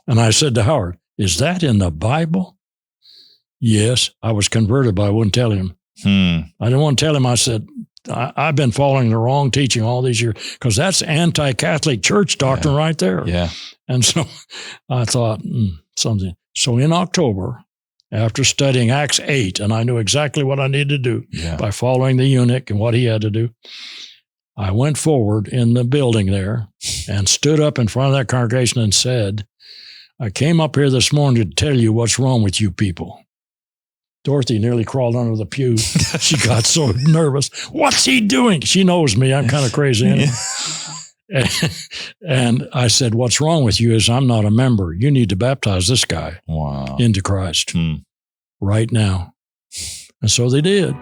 And I said to Howard, is that in the Bible? Yes. I was converted, but I wouldn't tell him. I didn't want to tell him. I said, I've been following the wrong teaching all these years, because that's anti-Catholic church doctrine right there. Yeah. And so I thought, something. So in October, after studying Acts 8, and I knew exactly what I needed to do by following the eunuch and what he had to do, I went forward in the building there and stood up in front of that congregation and said, I came up here this morning to tell you what's wrong with you people. Dorothy nearly crawled under the pew. She got so nervous. What's he doing? She knows me. I'm kind of crazy anyway. And I said, what's wrong with you is I'm not a member. You need to baptize this guy into Christ right now. And so they did.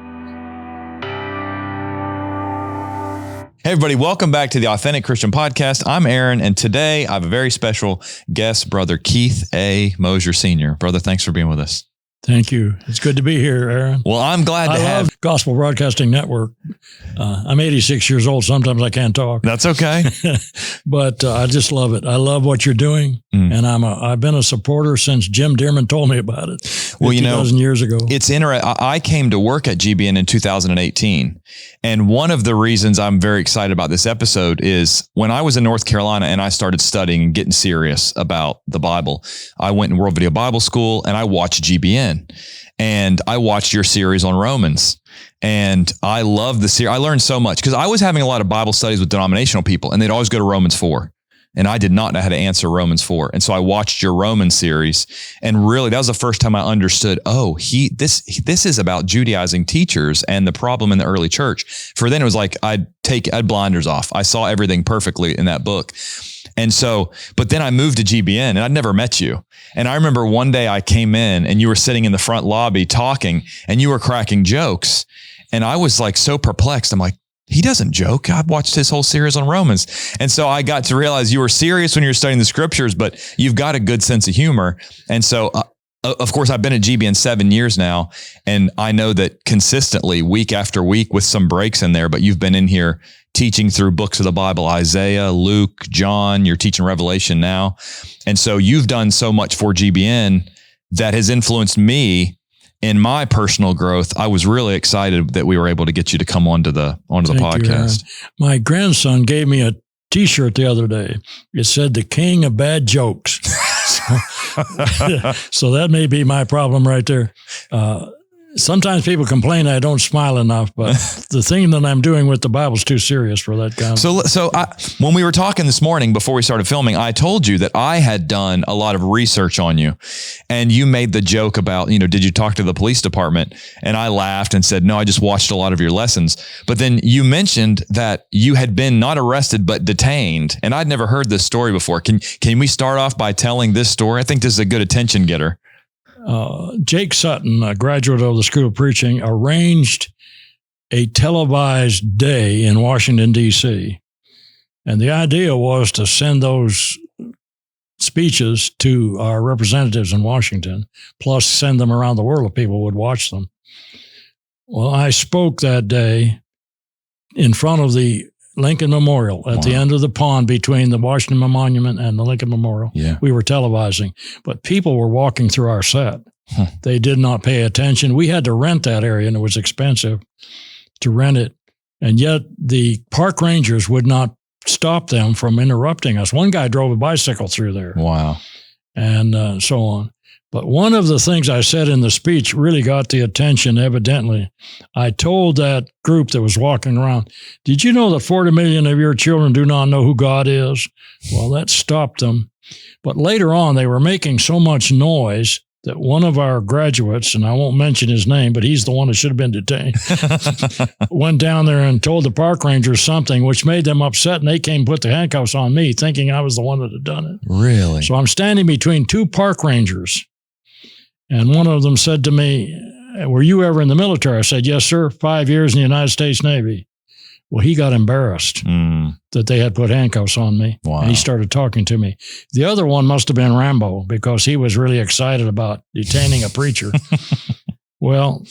Hey, everybody. Welcome back to the Authentic Christian Podcast. I'm Aaron, and today I have a very special guest, Brother Keith A. Mosher Sr. Brother, thanks for being with us. Thank you. It's good to be here, Aaron. Well, I'm glad to have Gospel Broadcasting Network. I'm 86 years old. Sometimes I can't talk. That's okay. But I just love it. I love what you're doing. And I've been a supporter since Jim Dearman told me about it. Well, 2,000 years ago. It's interesting. I came to work at GBN in 2018. And one of the reasons I'm very excited about this episode is when I was in North Carolina and I started studying and getting serious about the Bible, I went in World Video Bible School and I watched GBN. And I watched your series on Romans, and I love the series. I learned so much because I was having a lot of Bible studies with denominational people, and they'd always go to Romans 4. And I did not know how to answer Romans 4. And so I watched your Romans series, and really that was the first time I understood, this is about Judaizing teachers and the problem in the early church. For then it was like I'd blinders off. I saw everything perfectly in that book. And so, but then I moved to GBN and I'd never met you. And I remember one day I came in and you were sitting in the front lobby talking and you were cracking jokes. And I was like so perplexed. I'm like, he doesn't joke. I've watched his whole series on Romans. And so I got to realize you were serious when you were studying the scriptures, but you've got a good sense of humor. And so, of course, I've been at GBN 7 years now, and I know that consistently week after week with some breaks in there, but you've been in here teaching through books of the Bible, Isaiah, Luke, John, you're teaching Revelation now. And so you've done so much for GBN that has influenced me in my personal growth. I was really excited that we were able to get you to come onto the podcast. My grandson gave me a T-shirt the other day. It said, "The King of Bad Jokes." So that may be my problem right there. Sometimes people complain I don't smile enough, but the thing that I'm doing with the Bible is too serious for that kind of. So when we were talking this morning before we started filming, I told you that I had done a lot of research on you, and you made the joke about, did you talk to the police department? And I laughed and said, no, I just watched a lot of your lessons. But then you mentioned that you had been not arrested, but detained. And I'd never heard this story before. Can we start off by telling this story? I think this is a good attention getter. Jake Sutton, a graduate of the School of Preaching, arranged a televised day in Washington, D.C. And the idea was to send those speeches to our representatives in Washington, plus send them around the world if people would watch them. Well, I spoke that day in front of the Lincoln Memorial at the end of the pond between the Washington Monument and the Lincoln Memorial. Yeah. We were televising, but people were walking through our set. They did not pay attention. We had to rent that area, and it was expensive to rent it. And yet the park rangers would not stop them from interrupting us. One guy drove a bicycle through there. Wow. And so on. But one of the things I said in the speech really got the attention, evidently. I told that group that was walking around, did you know that 40 million of your children do not know who God is? Well, that stopped them. But later on, they were making so much noise that one of our graduates, and I won't mention his name, but he's the one that should have been detained, went down there and told the park rangers something, which made them upset, and they came and put the handcuffs on me, thinking I was the one that had done it. Really? So I'm standing between two park rangers. And one of them said to me, were you ever in the military? I said, yes, sir, 5 years in the United States Navy. Well, he got embarrassed that they had put handcuffs on me. Wow. And he started talking to me. The other one must have been Rambo, because he was really excited about detaining a preacher. Well,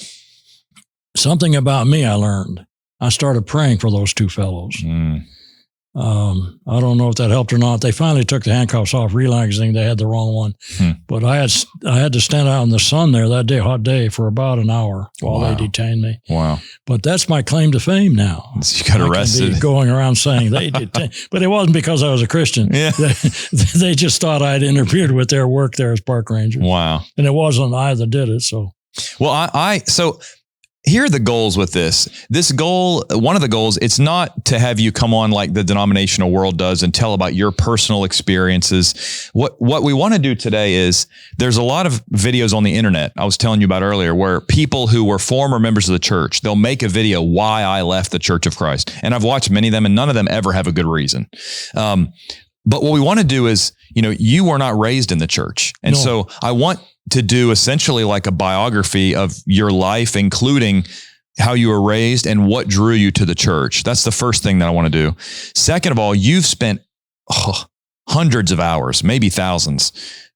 something about me I learned. I started praying for those two fellows. I don't know if that helped or not. They finally took the handcuffs off, realizing they had the wrong one. But I had to stand out in the sun there that day, hot day, for about an hour while they detained me. Wow. But that's my claim to fame now. You got arrested. I can be going around saying they detained, but it wasn't because I was a Christian. Yeah. They just thought I'd interfered with their work there as park rangers. Wow. And it wasn't I that did it. So, well, so here are the goals with this. This goal, one of the goals, it's not to have you come on like the denominational world does and tell about your personal experiences. What we want to do today is, there's a lot of videos on the internet I was telling you about earlier, where people who were former members of the church, they'll make a video why I left the Church of Christ. And I've watched many of them, and none of them ever have a good reason. But what we want to do is, you were not raised in the church. And so I want to do essentially like a biography of your life, including how you were raised and what drew you to the church. That's the first thing that I want to do. Second of all, you've spent hundreds of hours, maybe thousands,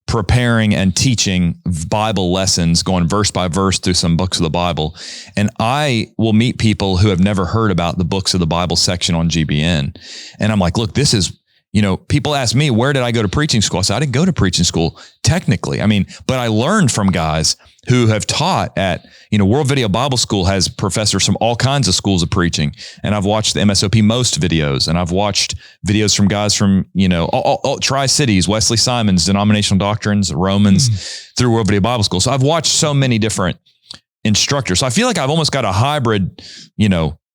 preparing and teaching Bible lessons, going verse by verse through some books of the Bible. And I will meet people who have never heard about the books of the Bible section on GBN. And I'm like, look, this is, people ask me, where did I go to preaching school? I said, I didn't go to preaching school technically. But I learned from guys who have taught at, World Video Bible School has professors from all kinds of schools of preaching. And I've watched the MSOP Most videos, and I've watched videos from guys from, all Tri-Cities, Wesley Simon's Denominational Doctrines, Romans, through World Video Bible School. So I've watched so many different instructors. So I feel like I've almost got a hybrid,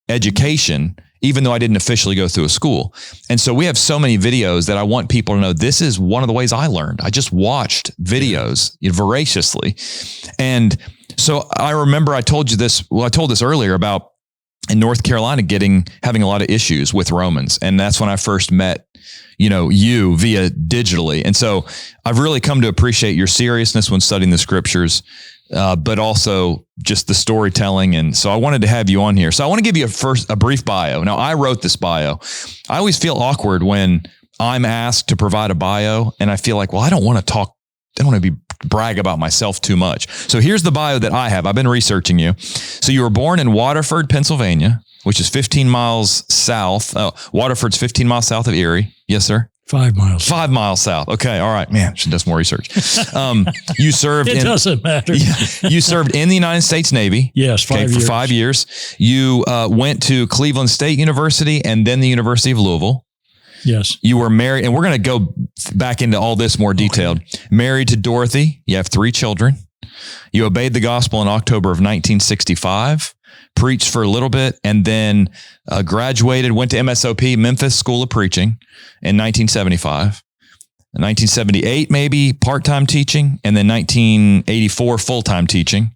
education, even though I didn't officially go through a school. And so we have so many videos that I want people to know, this is one of the ways I learned. I just watched videos voraciously. And so I remember I told this earlier about in North Carolina having a lot of issues with Romans. And that's when I first met, you via digitally. And so I've really come to appreciate your seriousness when studying the scriptures, but also just the storytelling. And so I wanted to have you on here. So I want to give you a brief bio. Now, I wrote this bio. I always feel awkward when I'm asked to provide a bio, and I feel like, well, I don't want to brag about myself too much. So here's the bio that I have. I've been researching you. So you were born in Waterford, Pennsylvania, which is 15 miles south. Waterford's 15 miles south of Erie. Yes, sir. 5 miles. 5 miles south. Okay. All right. Man, should do some more research. You served. It doesn't matter. You served in the United States Navy. Yes, 5 years. For 5 years. You went to Cleveland State University and then the University of Louisville. Yes. You were married, and we're going to go back into all this more detailed. Okay. Married to Dorothy. You have 3 children. You obeyed the gospel in October of 1965. Preached for a little bit, and then graduated, went to MSOP, Memphis School of Preaching, in 1975. In 1978, maybe part-time teaching, and then 1984, full-time teaching.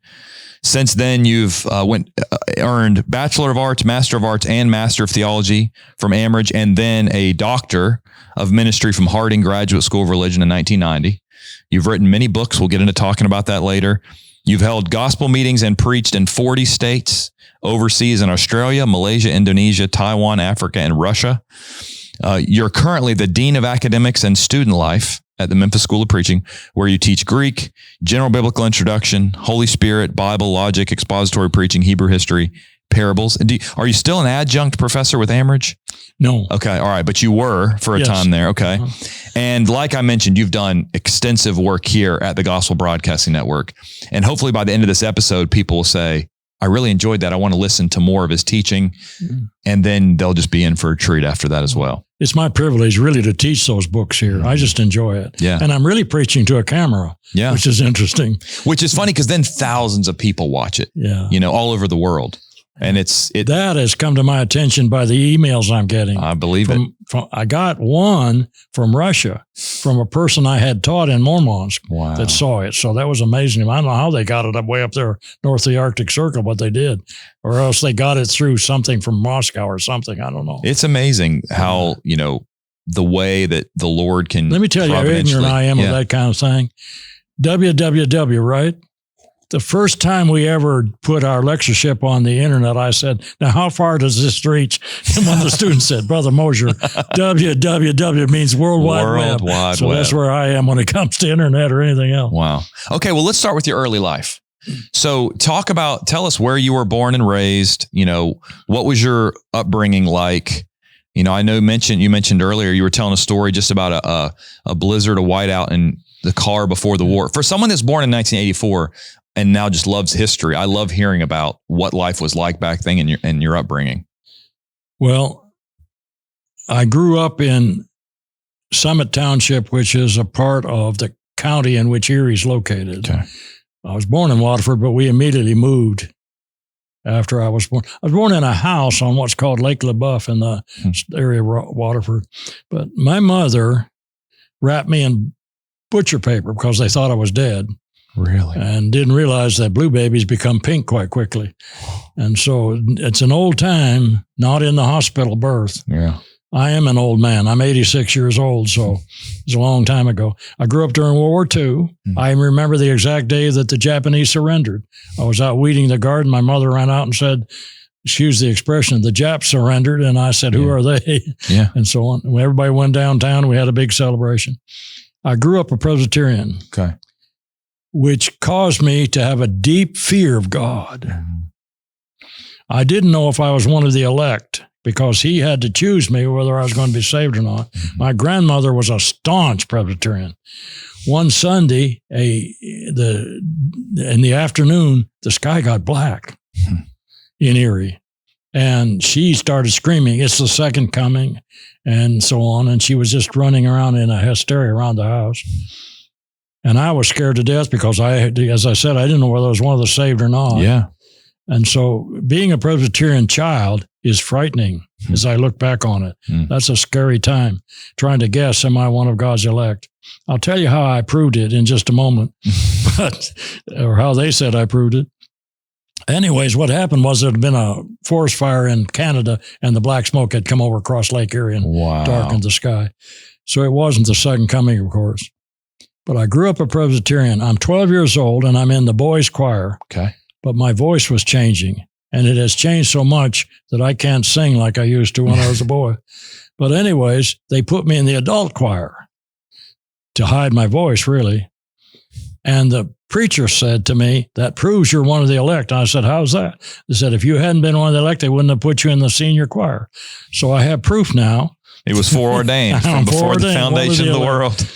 Since then, you've earned Bachelor of Arts, Master of Arts, and Master of Theology from Amherst, and then a Doctor of Ministry from Harding Graduate School of Religion in 1990. You've written many books. We'll get into talking about that later. You've held gospel meetings and preached in 40 states, overseas in Australia, Malaysia, Indonesia, Taiwan, Africa, and Russia. You're currently the Dean of Academics and Student Life at the Memphis School of Preaching, where you teach Greek, General Biblical Introduction, Holy Spirit, Bible, Logic, Expository Preaching, Hebrew History, Parables. Are you still an adjunct professor with Amherst? No. Okay. All right. But you were for a time there. Okay. And like I mentioned, you've done extensive work here at the Gospel Broadcasting Network. And hopefully by the end of this episode, people will say, I really enjoyed that. I want to listen to more of his teaching. And then they'll just be in for a treat after that as well. It's my privilege really to teach those books here. I just enjoy it. Yeah. And I'm really preaching to a camera, which is interesting. Which is funny because then thousands of people watch it, all over the world. And that has come to my attention by the emails I'm getting. I believe it. I got one from Russia, from a person I had taught in Murmansk that saw it. So that was amazing. I don't know how they got it way up there north of the Arctic Circle, but they did. Or else they got it through something from Moscow or something. I don't know. It's amazing how, the way that the Lord can. Let me tell you how ignorant I am of that kind of thing. www, right? The first time we ever put our lectureship on the internet, I said, now how far does this reach? And one of the students said, Brother Mosher, www means World Wide Web. So that's where I am when it comes to internet or anything else. Wow. Okay, well, let's start with your early life. So tell us where you were born and raised, what was your upbringing like? You know, I know you mentioned earlier, you were telling a story just about a blizzard, a whiteout in the car before the war. For someone that's born in 1984 and now just loves history, I love hearing about what life was like back then in your upbringing. Well, I grew up in Summit Township, which is a part of the county in which Erie is located. Okay. I was born in Waterford, but we immediately moved after I was born. I was born in a house on what's called Lake LaBeouf in the area of Waterford. But my mother wrapped me in butcher paper because they thought I was dead. Really? And didn't realize that blue babies become pink quite quickly. And so it's an old time, not in the hospital birth. Yeah. I am an old man. I'm 86 years old, so it's a long time ago. I grew up during World War II. I remember the exact day that the Japanese surrendered. I was out weeding the garden. My mother ran out and said, excuse the expression, the Japs surrendered. And I said, who are they? Yeah. And so on. And everybody went downtown. We had a big celebration. I grew up a Presbyterian, okay, which caused me to have a deep fear of God. I didn't know if I was one of the elect, because he had to choose me whether I was going to be saved or not. My grandmother was a staunch Presbyterian. One Sunday, in the afternoon, the sky got black in Erie. And she started screaming, it's the second coming, and so on. And she was just running around in a hysteria around the house. And I was scared to death because as I said, I didn't know whether I was one of the saved or not. Yeah. And so being a Presbyterian child is frightening as I look back on it. That's a scary time, trying to guess, am I one of God's elect? I'll tell you how I proved it in just a moment, or how they said I proved it. Anyways, what happened was there had been a forest fire in Canada, and the black smoke had come over across Lake Erie and darkened the sky. So it wasn't the second coming, of course. But I grew up a Presbyterian. I'm 12 years old, and I'm in the boys' choir. Okay. But my voice was changing, and it has changed so much that I can't sing like I used to when I was a boy. But anyways, they put me in the adult choir to hide my voice, really. And the preacher said to me, that proves you're one of the elect. And I said, how's that? They said, if you hadn't been one of the elect, they wouldn't have put you in the senior choir. So I have proof now. It was foreordained from before the foundation of the world.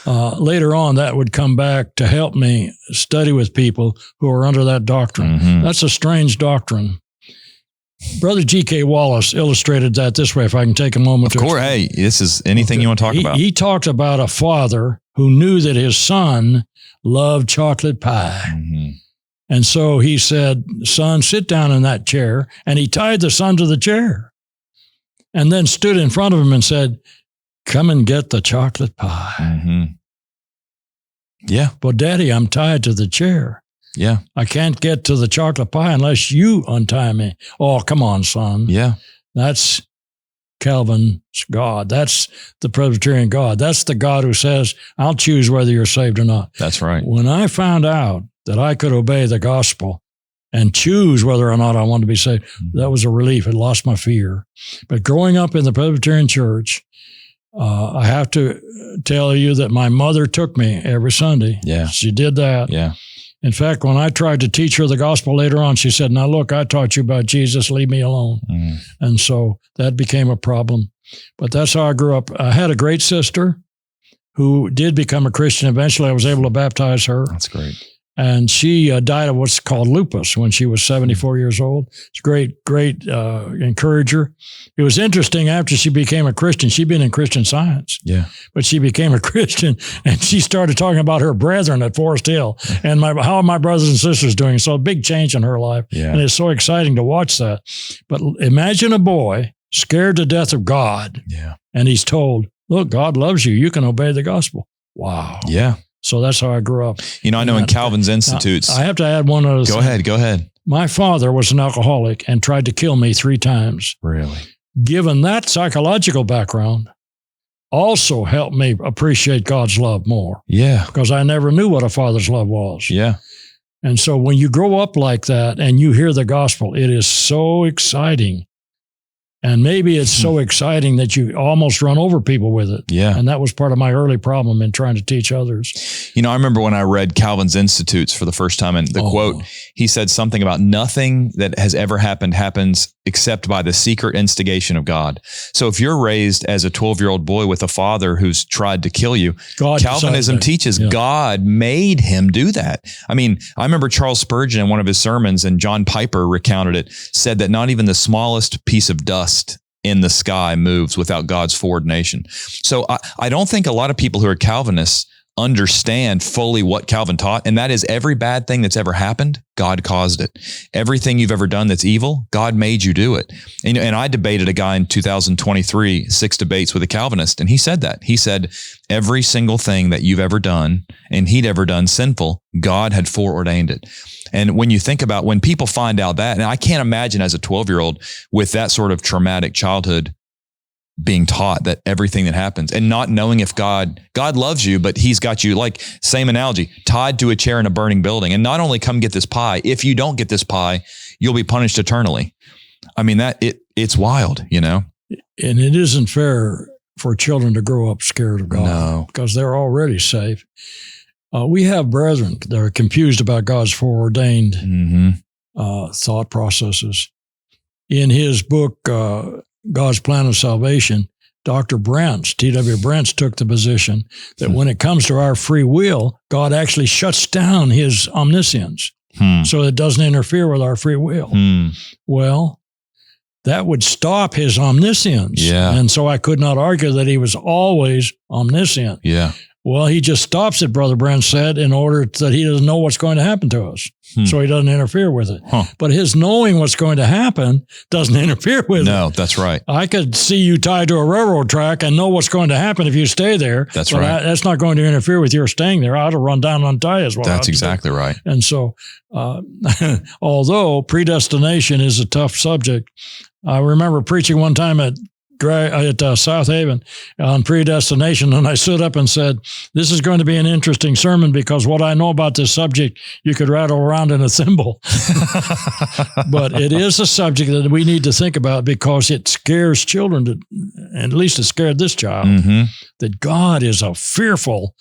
Later on, that would come back to help me study with people who are under that doctrine. That's a strange doctrine. Brother G.K. Wallace illustrated that this way, if I can take a moment. Of course, hey, this is anything you want to talk about. He talked about a father who knew that his son loved chocolate pie. And so he said, son, sit down in that chair. And he tied the son to the chair and then stood in front of him and said, come and get the chocolate pie. Yeah. Well, Daddy, I'm tied to the chair. Yeah. I can't get to the chocolate pie unless you untie me. Oh, come on, son. Yeah. That's Calvin's God. That's the Presbyterian God. That's the God who says, I'll choose whether you're saved or not. That's right. When I found out that I could obey the gospel and choose whether or not I wanted to be saved, that was a relief. It lost my fear. But growing up in the Presbyterian church, I have to tell you that my mother took me every Sunday. Yeah. She did that. Yeah. In fact, when I tried to teach her the gospel later on, she said, now look, I taught you about Jesus, leave me alone. And so that became a problem. But that's how I grew up. I had a great sister who did become a Christian. Eventually, I was able to baptize her. That's great. And she died of what's called lupus when she was 74 years old. It's a great encourager. It was interesting after she became a Christian. She'd been in Christian Science. Yeah. But she became a Christian and she started talking about her brethren at Forest Hill and how are my brothers and sisters doing. So a big change in her life. Yeah. And it's so exciting to watch that. But imagine a boy scared to death of God. Yeah. And he's told, look, God loves you. You can obey the gospel. Wow. Yeah. So that's how I grew up. You know, I know in Calvin's Institutes. I have to add one other thing. Go ahead. My father was an alcoholic and tried to kill me 3 times. Really? Given that psychological background, also helped me appreciate God's love more. Yeah. Because I never knew what a father's love was. Yeah. And so when you grow up like that and you hear the gospel, it is so exciting. And maybe it's so exciting that you almost run over people with it. Yeah. And that was part of my early problem in trying to teach others. You know, I remember when I read Calvin's Institutes for the first time, and the quote, he said something about nothing that has ever happened happens except by the secret instigation of God. So if you're raised as a 12-year-old boy with a father who's tried to kill you, Calvinism teaches God made him do that. I mean, I remember Charles Spurgeon in one of his sermons, and John Piper recounted it, said that not even the smallest piece of dust in the sky moves without God's foreordination. So I don't think a lot of people who are Calvinists understand fully what Calvin taught, and that is every bad thing that's ever happened, God caused it. Everything you've ever done that's evil, God made you do it. And I debated a guy in 2023, 6 debates with a Calvinist, and he said that. He said, every single thing that you've ever done and he'd ever done sinful, God had foreordained it. And when you think about when people find out that, and I can't imagine as a 12-year-old with that sort of traumatic childhood being taught that everything that happens and not knowing if God loves you, but he's got you, like same analogy, tied to a chair in a burning building. And not only come get this pie, if you don't get this pie, you'll be punished eternally. I mean, it's wild, you know? And it isn't fair for children to grow up scared of God because they're already safe. We have brethren that are confused about God's foreordained thought processes. In his book, God's Plan of Salvation, Dr. Brents, T.W. Brents, took the position that when it comes to our free will, God actually shuts down his omniscience so it doesn't interfere with our free will. Well, that would stop his omniscience. Yeah. And so I could not argue that he was always omniscient. Yeah. Well, he just stops it, Brother Brent said, in order that he doesn't know what's going to happen to us. So he doesn't interfere with it. But his knowing what's going to happen doesn't interfere with it. No, that's right. I could see you tied to a railroad track and know what's going to happen if you stay there. That's right. That's not going to interfere with your staying there. I ought to run down and untie as well. That's exactly right. And so, although predestination is a tough subject, I remember preaching one time at South Haven on predestination, and I stood up and said, this is going to be an interesting sermon because what I know about this subject, you could rattle around in a thimble. But it is a subject that we need to think about because it scares children, and at least it scared this child, that God is a fearful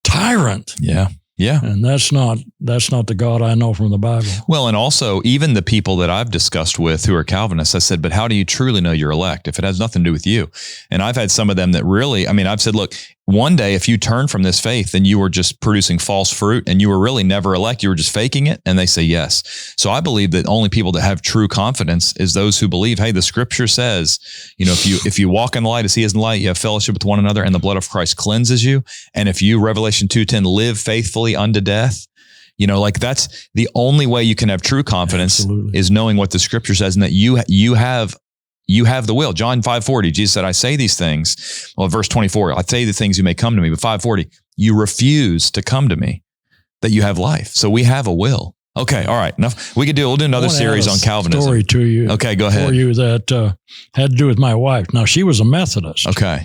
tyrant. Yeah. Yeah. And that's not the God I know from the Bible. Well, and also even the people that I've discussed with who are Calvinists, I said, but how do you truly know you're elect if it has nothing to do with you? And I've had some of them that really, I mean, I've said, look, one day if you turn from this faith, then you were just producing false fruit and you were really never elect. You were just faking it. And they say yes. So I believe that only people that have true confidence is those who believe, hey, the scripture says, you know, if you walk in the light as he is in the light, you have fellowship with one another and the blood of Christ cleanses you. And if you, Revelation 2:10, live faithfully unto death, you know, like that's the only way you can have true confidence is knowing what the scripture says and that you have the will. John 5:40, Jesus said, I say these things. Well, verse 24, I say the things you may come to me, but 5:40, you refuse to come to me that you have life. So we have a will. Okay. All right. Enough. We'll do another series on Calvinism. Story to you. Okay. Go ahead. For you that had to do with my wife. Now she was a Methodist. Okay.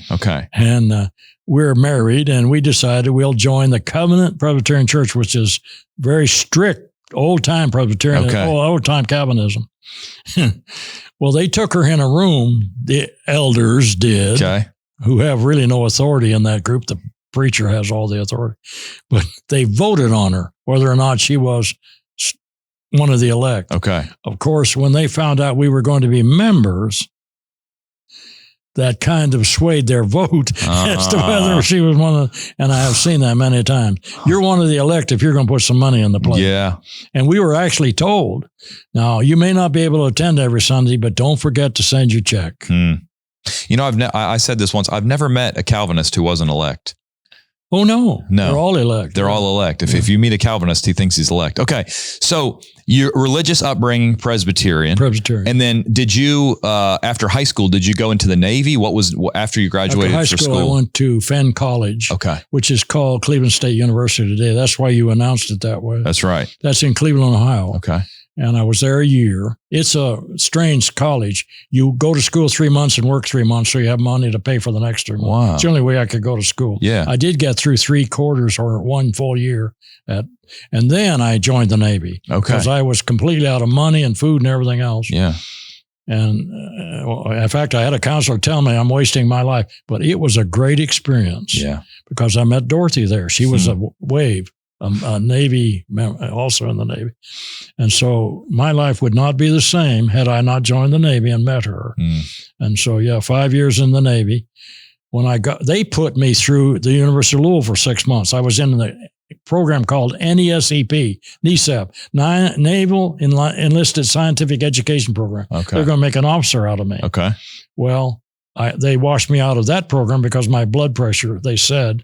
And we're married and we decided we'll join the Covenant Presbyterian Church, which is very strict old-time Presbyterian, old-time Calvinism. Well, they took her in a room, the elders did, who have really no authority in that group. The preacher has all the authority. But they voted on her, whether or not she was one of the elect. Okay. Of course, when they found out we were going to be members, that kind of swayed their vote as to whether she was one of, and I have seen that many times. You're one of the elect if you're going to put some money in the plate. Yeah. And we were actually told, now you may not be able to attend every Sunday, but don't forget to send your check. You know, I said this once, I've never met a Calvinist who wasn't elect. Oh, no. They're all elect. They're all elect. If you meet a Calvinist, he thinks he's elect. Okay. So your religious upbringing, Presbyterian. And then did you, after high school, did you go into the Navy? What was, after you graduated after high school? I went to Fenn College, which is called Cleveland State University today. That's why you announced it that way. That's right. That's in Cleveland, Ohio. Okay. And I was there a year. It's a strange college. You go to school 3 months and work 3 months, so you have money to pay for the next 3 months. Wow. It's the only way I could go to school. Yeah. I did get through 3 quarters or 1 full year and then I joined the Navy. Okay. Because I was completely out of money and food and everything else. Yeah. And in fact, I had a counselor tell me I'm wasting my life, but it was a great experience. Yeah. Because I met Dorothy there. She was a Wave, a Navy member, also in the Navy. And so my life would not be the same had I not joined the Navy and met her. And so, 5 years in the Navy. When they put me through the University of Louisville for 6 months. I was in the program called NESEP, Naval Enlisted Scientific Education Program. Okay. They're going to make an officer out of me. Okay. Well, they washed me out of that program because of my blood pressure, they said.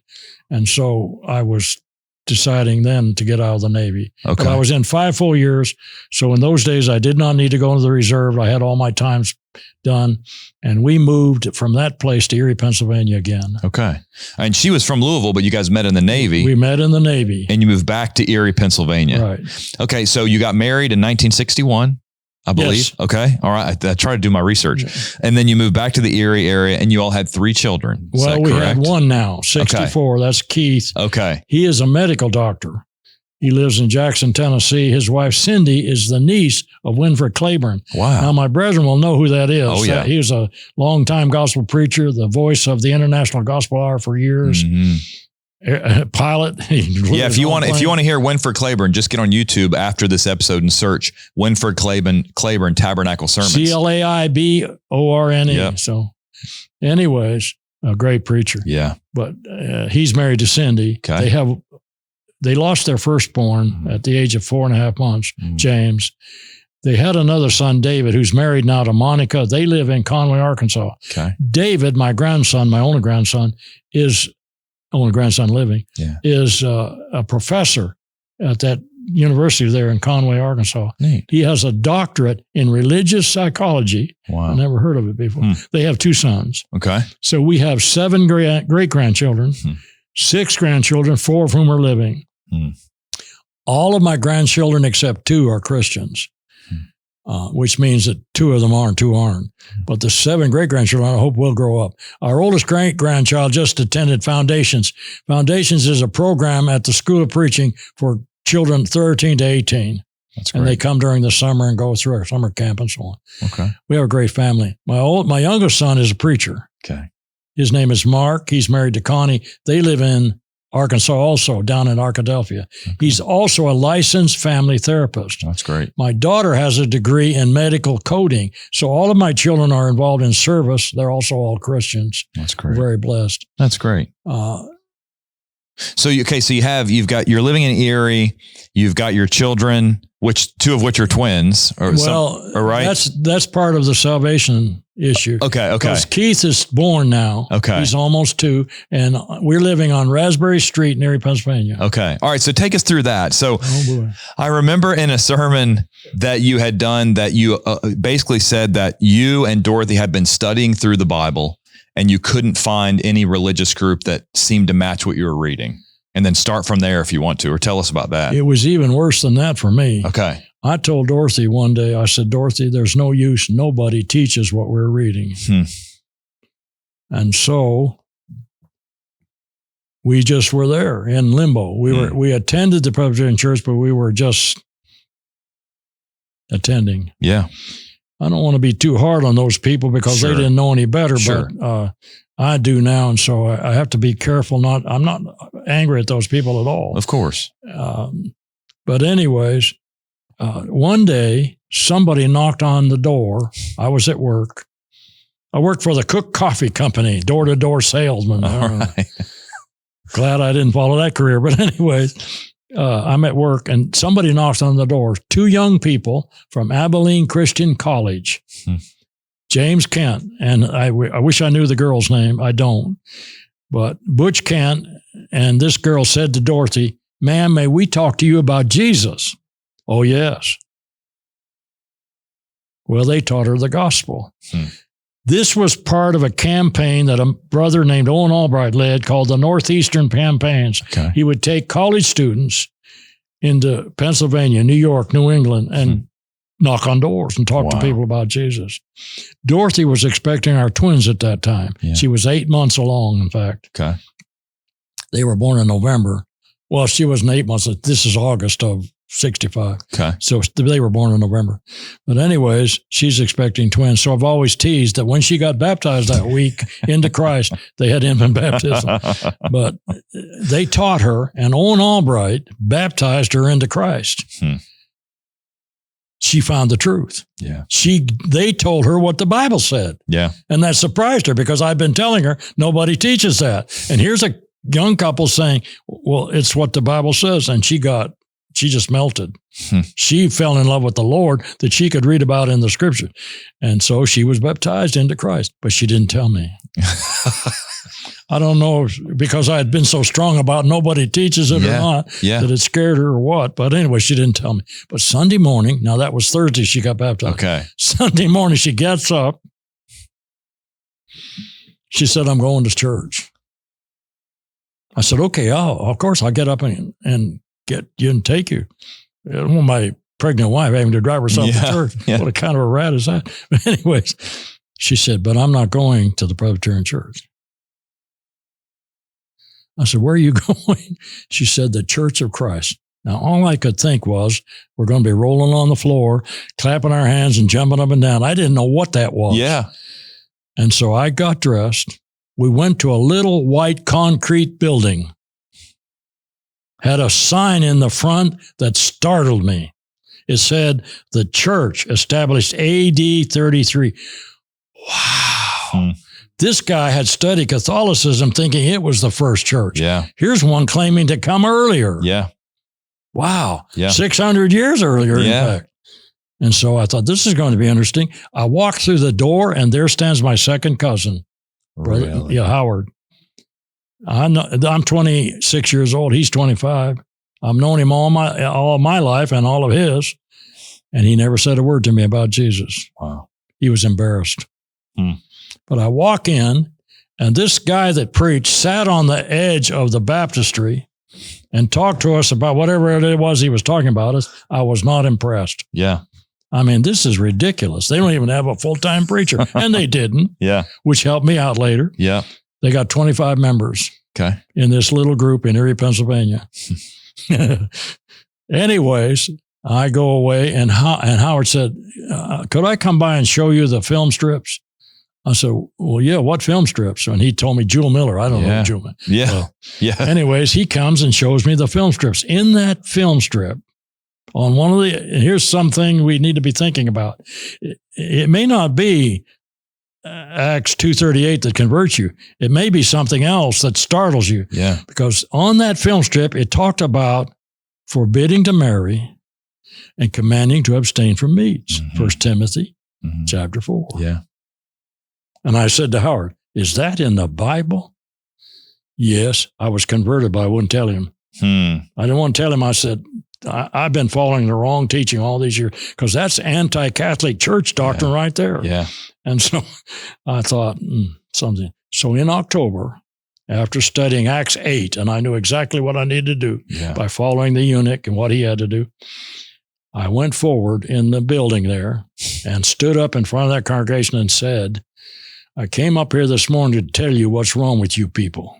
And so I was deciding then to get out of the Navy. Okay. But I was in 5 full years. So in those days, I did not need to go into the reserve. I had all my times done. And we moved from that place to Erie, Pennsylvania again. Okay. And she was from Louisville, but you guys met in the Navy. We met in the Navy. And you moved back to Erie, Pennsylvania. Right. Okay. So you got married in 1961. I believe. Yes. Okay. All right. I tried to do my research. And then you moved back to the Erie area and you all had 3 children. Well, we have one now, 64. Okay. That's Keith. Okay. He is a medical doctor. He lives in Jackson, Tennessee. His wife, Cindy, is the niece of Winfred Claiborne. Wow. Now, my brethren will know who that is. Oh, yeah. He was a longtime gospel preacher, the voice of the International Gospel Hour for years. Mm-hmm. Pilot. Yeah, if you want to hear Winfred Claiborne, just get on YouTube after this episode and search Winfred Claiborne Tabernacle Sermons. Claiborne. Yep. So, anyways, a great preacher. Yeah, but he's married to Cindy. Okay. They lost their firstborn at the age of 4.5 months, James. They had another son, David, who's married now to Monica. They live in Conway, Arkansas. Okay. David, my grandson, my only grandson living, is a professor at that university there in Conway, Arkansas. Neat. He has a doctorate in religious psychology. Wow. I never heard of it before. They have 2 sons. Okay. So we have 7 great-grandchildren, 6 grandchildren, 4 of whom are living. All of my grandchildren except 2 are Christians, which means that 2 of them are and 2 aren't. But the 7 great-grandchildren, I hope, will grow up. Our oldest great-grandchild just attended Foundations. Foundations is a program at the School of Preaching for children 13 to 18. That's great. And they come during the summer and go through our summer camp and so on. Okay. We have a great family. My youngest son is a preacher. Okay. His name is Mark. He's married to Connie. They live in Arkansas also, down in Arkadelphia. Okay. He's also a licensed family therapist. That's great. My daughter has a degree in medical coding. So all of my children are involved in service. They're also all Christians. That's great. We're very blessed. That's great. You're living in Erie. You've got your children, which 2 of which are twins. Right? That's part of the salvation issue. Okay. Because Keith is born now. Okay. He's almost 2, and we're living on Raspberry Street in Erie, Pennsylvania. Okay. All right. So take us through that. So I remember in a sermon that you had done that you basically said that you and Dorothy had been studying through the Bible and you couldn't find any religious group that seemed to match what you were reading. And then start from there if you want to, or tell us about that. It was even worse than that for me. Okay. I told Dorothy one day, I said, Dorothy, there's no use. Nobody teaches what we're reading. And so we just were there in limbo. We attended the Presbyterian Church, but we were just attending. Yeah. I don't want to be too hard on those people because they didn't know any better, but I do now. And so I have to be careful. I'm not angry at those people at all. Of course. But anyways, one day somebody knocked on the door. I was at work. I worked for the Cook Coffee Company, door-to-door salesman. Right. Glad I didn't follow that career. But anyways, I'm at work and somebody knocks on the door. 2 young people from Abilene Christian College, James Kent, and I wish I knew the girl's name. I don't. But Butch Kent and this girl said to Dorothy, "Ma'am, may we talk to you about Jesus?" "Oh, yes." Well, they taught her the gospel. This was part of a campaign that a brother named Owen Albright led called the Northeastern Campaigns. Okay. He would take college students into Pennsylvania, New York, New England, and knock on doors and talk to people about Jesus. Dorothy was expecting our twins at that time. Yeah. She was 8 months along, in fact. Okay. They were born in November. Well, she wasn't 8 months. This is August of 65. Okay. So they were born in November. But anyways, she's expecting twins. So I've always teased that when she got baptized that week into Christ, they had infant baptism. But they taught her, and Owen Albright baptized her into Christ. She found the truth. Yeah. They told her what the Bible said. Yeah. And that surprised her because I've been telling her nobody teaches that. And here's a young couple saying, well, it's what the Bible says. And she just melted. She fell in love with the Lord that she could read about in the scripture. And so she was baptized into Christ, but she didn't tell me. I don't know because I had been so strong about nobody teaches it or not that it scared her or what. But anyway, she didn't tell me. But Sunday morning, now that was Thursday, she got baptized. Okay. Sunday morning, she gets up. She said, I'm going to church. I said, okay, of course, I'll get up and get you and take you. I don't want my pregnant wife having to drive herself to church. What a kind of a rat is that? But anyways, she said, but I'm not going to the Presbyterian church. I said, where are you going? She said, the Church of Christ. Now, all I could think was, we're going to be rolling on the floor, clapping our hands and jumping up and down. I didn't know what that was. Yeah. And so I got dressed. We went to a little white concrete building. Had a sign in the front that startled me. It said, the church established AD 33. Wow. This guy had studied Catholicism thinking it was the first church. Yeah. Here's one claiming to come earlier. Yeah. Wow. Yeah. 600 years earlier, in fact. And so I thought, this is going to be interesting. I walked through the door, and there stands my second cousin, brother, Howard. I'm 26 years old. He's 25. I've known him all of my life and all of his, and he never said a word to me about Jesus. Wow. He was embarrassed. But I walk in, and this guy that preached sat on the edge of the baptistry and talked to us about whatever it was he was talking about us. I was not impressed. Yeah. I mean, this is ridiculous. They don't even have a full-time preacher, and they didn't. Yeah. Which helped me out later. Yeah. They got 25 members. Okay. In this little group in Erie, Pennsylvania. Anyways, I go away, and Howard said, could I come by and show you the film strips? I said, well, yeah, what film strips? And he told me Jewel Miller. I don't know Jewel Miller. Yeah. So, anyways, he comes and shows me the film strips. In that film strip, on one of the, here's something we need to be thinking about. It may not be Acts 2:38 that converts you. It may be something else that startles you. Yeah. Because on that film strip, it talked about forbidding to marry and commanding to abstain from meats. 1 Timothy chapter 4. Yeah. And I said to Howard, is that in the Bible? Yes. I was converted, but I wouldn't tell him. I didn't want to tell him. I said, I've been following the wrong teaching all these years because that's anti-Catholic church doctrine right there. Yeah. And so I thought, something. So in October, after studying Acts 8, and I knew exactly what I needed to do by following the eunuch and what he had to do, I went forward in the building there and stood up in front of that congregation and said, I came up here this morning to tell you what's wrong with you people.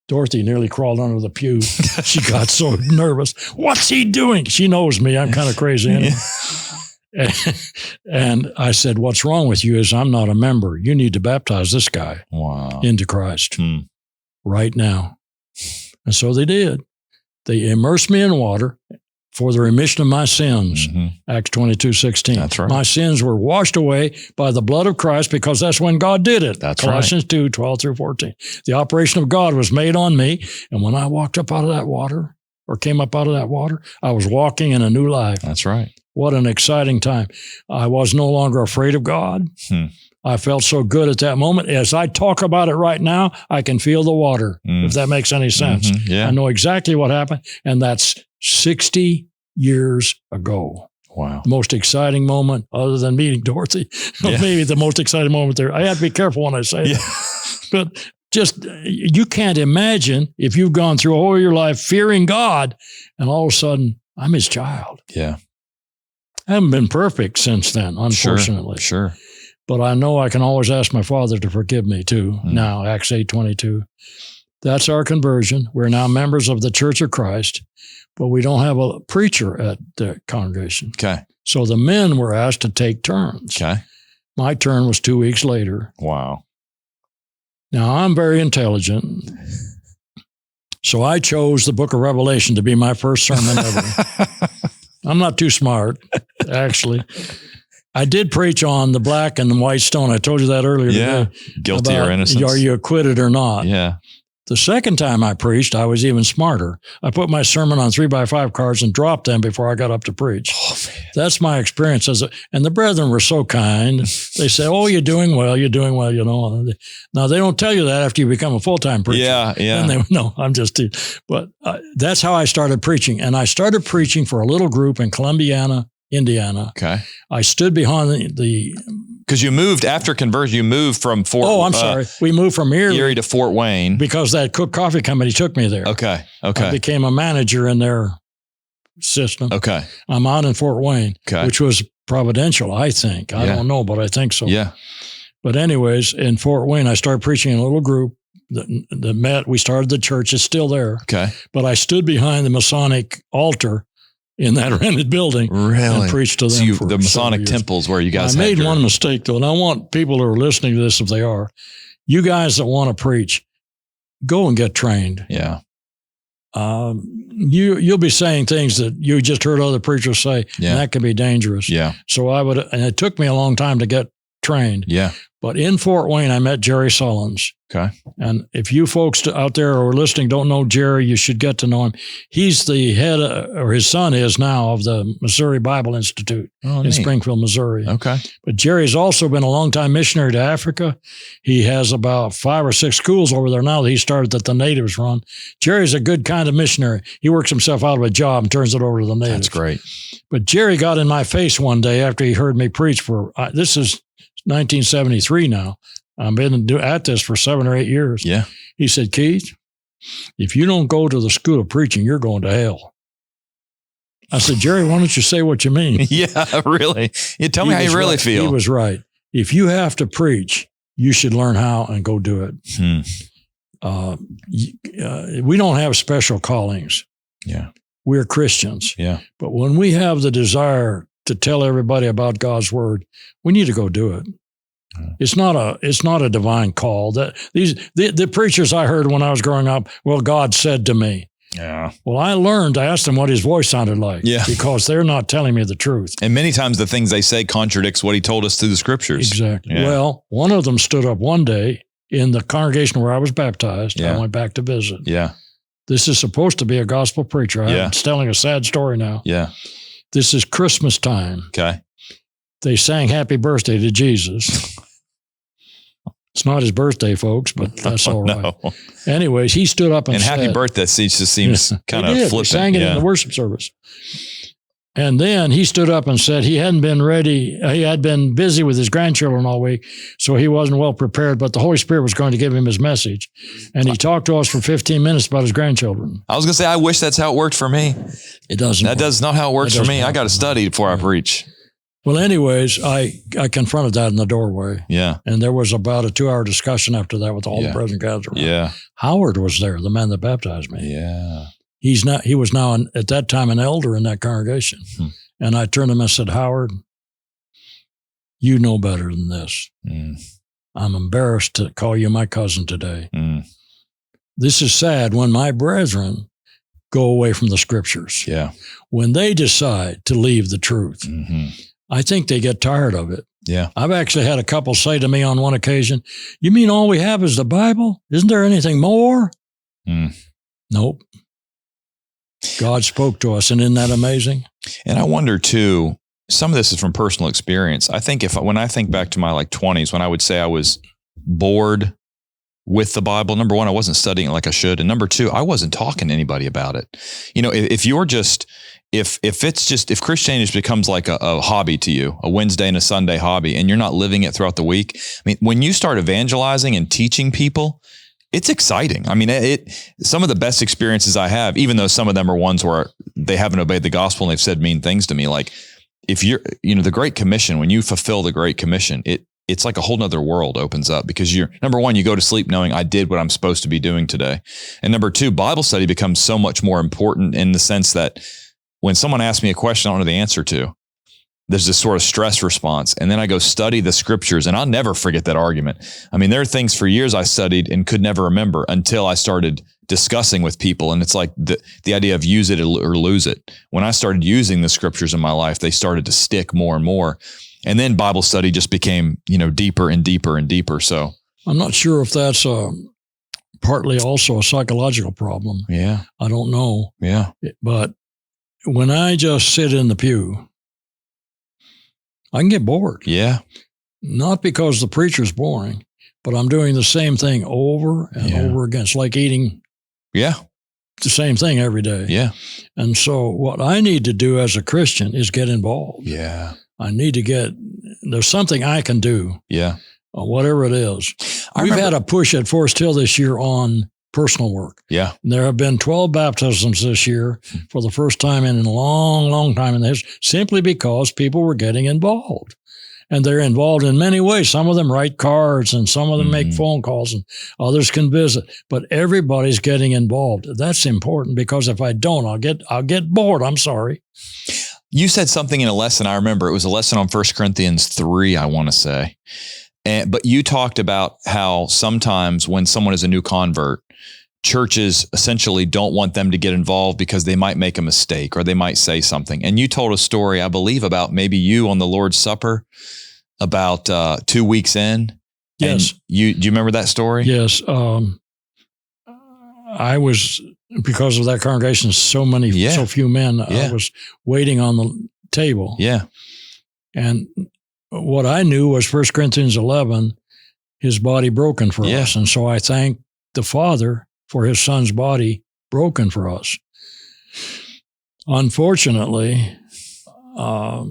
Dorothy nearly crawled under the pew. She got so nervous. What's he doing? She knows me. I'm kind of crazy anyway. And I said, what's wrong with you is I'm not a member. You need to baptize this guy into Christ right now. And so they did. They immersed me in water for the remission of my sins. Acts 22:16. That's right. My sins were washed away by the blood of Christ because that's when God did it. That's Colossians 2:12-14. The operation of God was made on me. And when I walked up out of that water or came up out of that water, I was walking in a new life. That's right. What an exciting time. I was no longer afraid of God. I felt so good at that moment. As I talk about it right now, I can feel the water, if that makes any sense. I know exactly what happened. And that's 60 years ago. Wow. Most exciting moment other than meeting Dorothy. Maybe the most exciting moment there. I have to be careful when I say that. But just, you can't imagine if you've gone through all your life fearing God and all of a sudden I'm his child. Yeah. I haven't been perfect since then, unfortunately. Sure. But I know I can always ask my Father to forgive me too. Now, Acts 8:22. That's our conversion. We're now members of the Church of Christ, but we don't have a preacher at the congregation. Okay. So the men were asked to take turns. Okay. My turn was 2 weeks later. Wow. Now, I'm very intelligent, so I chose the book of Revelation to be my first sermon ever. I'm not too smart, actually. I did preach on the black and the white stone. I told you that earlier today. Guilty or innocent. Are you acquitted or not? Yeah. The second time I preached, I was even smarter. I put my sermon on 3x5 cards and dropped them before I got up to preach. Oh, man. That's my experience. And the brethren were so kind. They say, "Oh, you're doing well. You're doing well." You know. Now they don't tell you that after you become a full-time preacher. Yeah. And no, I'm just. But that's how I started preaching, and I started preaching for a little group in Columbiana, Indiana. Okay. I stood behind the. Because you moved after conversion, you moved from Fort. Oh, I'm sorry. We moved from Erie to Fort Wayne because that Cook Coffee Company took me there. Okay. I became a manager in their system. Okay. I'm out in Fort Wayne, which was providential, I think. I don't know, but I think so. Yeah. But anyways, in Fort Wayne, I started preaching in a little group that met. We started the church. It's still there. Okay. But I stood behind the Masonic altar in that rented building and preached to them. So the Masonic temples where you guys I made one mistake, though, and I want people who are listening to this, if they are, you guys that want to preach, go and get trained. Yeah. You'll be saying things that you just heard other preachers say, and that can be dangerous. Yeah. So and it took me a long time to get trained. Yeah. But in Fort Wayne, I met Jerry Sullins. Okay. And if you folks out there who are listening don't know Jerry, you should get to know him. He's the head, or his son is now, of the Missouri Bible Institute in Springfield, Missouri. Okay. But Jerry's also been a longtime missionary to Africa. He has about 5 or 6 schools over there now that he started that the natives run. Jerry's a good kind of missionary. He works himself out of a job and turns it over to the natives. That's great. But Jerry got in my face one day after he heard me preach this is 1973 now. I've been at this for 7 or 8 years. Yeah. He said, "Keith, if you don't go to the school of preaching, you're going to hell." I said, "Jerry, why don't you say what you mean?" Yeah, really. Tell me how you really feel. He was right. If you have to preach, you should learn how and go do it. We don't have special callings. Yeah. We're Christians. Yeah. But when we have the desire to tell everybody about God's word, we need to go do it. It's not a divine call. The preachers I heard when I was growing up, well, God said to me. Yeah. Well, I learned to ask them what his voice sounded like. Yeah. Because they're not telling me the truth. And many times the things they say contradicts what he told us through the scriptures. Exactly. Yeah. Well, one of them stood up one day in the congregation where I was baptized. Yeah. I went back to visit. Yeah. This is supposed to be a gospel preacher. I'm telling a sad story now. Yeah. This is Christmas time. Okay. They sang Happy Birthday to Jesus. It's not his birthday, folks, but that's all right. No. Anyways, he stood up and said, Happy Birthday just seems kind of flippant. He sang it in the worship service. And then he stood up and said he hadn't been ready. He had been busy with his grandchildren all week, so he wasn't well prepared, but the Holy Spirit was going to give him his message. And he talked to us for 15 minutes about his grandchildren. I was going to say, I wish that's how it worked for me. It doesn't. That does not how it works for me. I got to study before I preach. Well, anyways, I confronted that in the doorway. Yeah. And there was about a 2-hour discussion after that with all the brethren gathered around. Yeah. Howard was there, the man that baptized me. Yeah. He was now, at that time, an elder in that congregation. And I turned to him and said, "Howard, you know better than this. I'm embarrassed to call you my cousin today. This is sad when my brethren go away from the scriptures. Yeah. When they decide to leave the truth. I think they get tired of it. Yeah. I've actually had a couple say to me on one occasion, "You mean all we have is the Bible? Isn't there anything more?" Nope. God spoke to us, and isn't that amazing? And I wonder too, some of this is from personal experience. I think when I think back to my 20s, when I would say I was bored with the Bible, number one, I wasn't studying it like I should. And number two, I wasn't talking to anybody about it. You know, if Christianity just becomes like a hobby to you, a Wednesday and a Sunday hobby, and you're not living it throughout the week. I mean, when you start evangelizing and teaching people, it's exciting. I mean, some of the best experiences I have, even though some of them are ones where they haven't obeyed the gospel and they've said mean things to me. Like if the Great Commission, when you fulfill the Great Commission, it's like a whole nother world opens up, because you're, number one, you go to sleep knowing I did what I'm supposed to be doing today. And number two, Bible study becomes so much more important in the sense that when someone asks me a question I don't know the answer to, there's this sort of stress response. And then I go study the scriptures, and I'll never forget that argument. I mean, there are things for years I studied and could never remember until I started discussing with people. And it's like the idea of use it or lose it. When I started using the scriptures in my life, they started to stick more and more. And then Bible study just became, deeper and deeper and deeper. So I'm not sure if that's partly also a psychological problem. Yeah. I don't know. Yeah. But when I just sit in the pew, I can get bored. Yeah. Not because the preacher's boring, but I'm doing the same thing over and over again. It's like eating the same thing every day. Yeah. And so what I need to do as a Christian is get involved. Yeah. I need to there's something I can do. Yeah. Whatever it is. We've had a push at Forest Hill this year on personal work. Yeah. There have been 12 baptisms this year for the first time in a long, long time in the history, simply because people were getting involved. And they're involved in many ways. Some of them write cards, and some of them make phone calls, and others can visit. But everybody's getting involved. That's important, because if I don't, I'll get bored. I'm sorry. You said something in a lesson. I remember it was a lesson on 1 Corinthians 3, I want to say. But you talked about how sometimes when someone is a new convert, churches essentially don't want them to get involved because they might make a mistake or they might say something. And you told a story, I believe, about maybe you on the Lord's Supper about 2 weeks in. Yes. And do you remember that story? Yes. I was, because of that congregation, so few men, I was waiting on the table. Yeah. And what I knew was 1 Corinthians 11, his body broken for us. And so I thanked the Father for his son's body broken for us. Unfortunately, a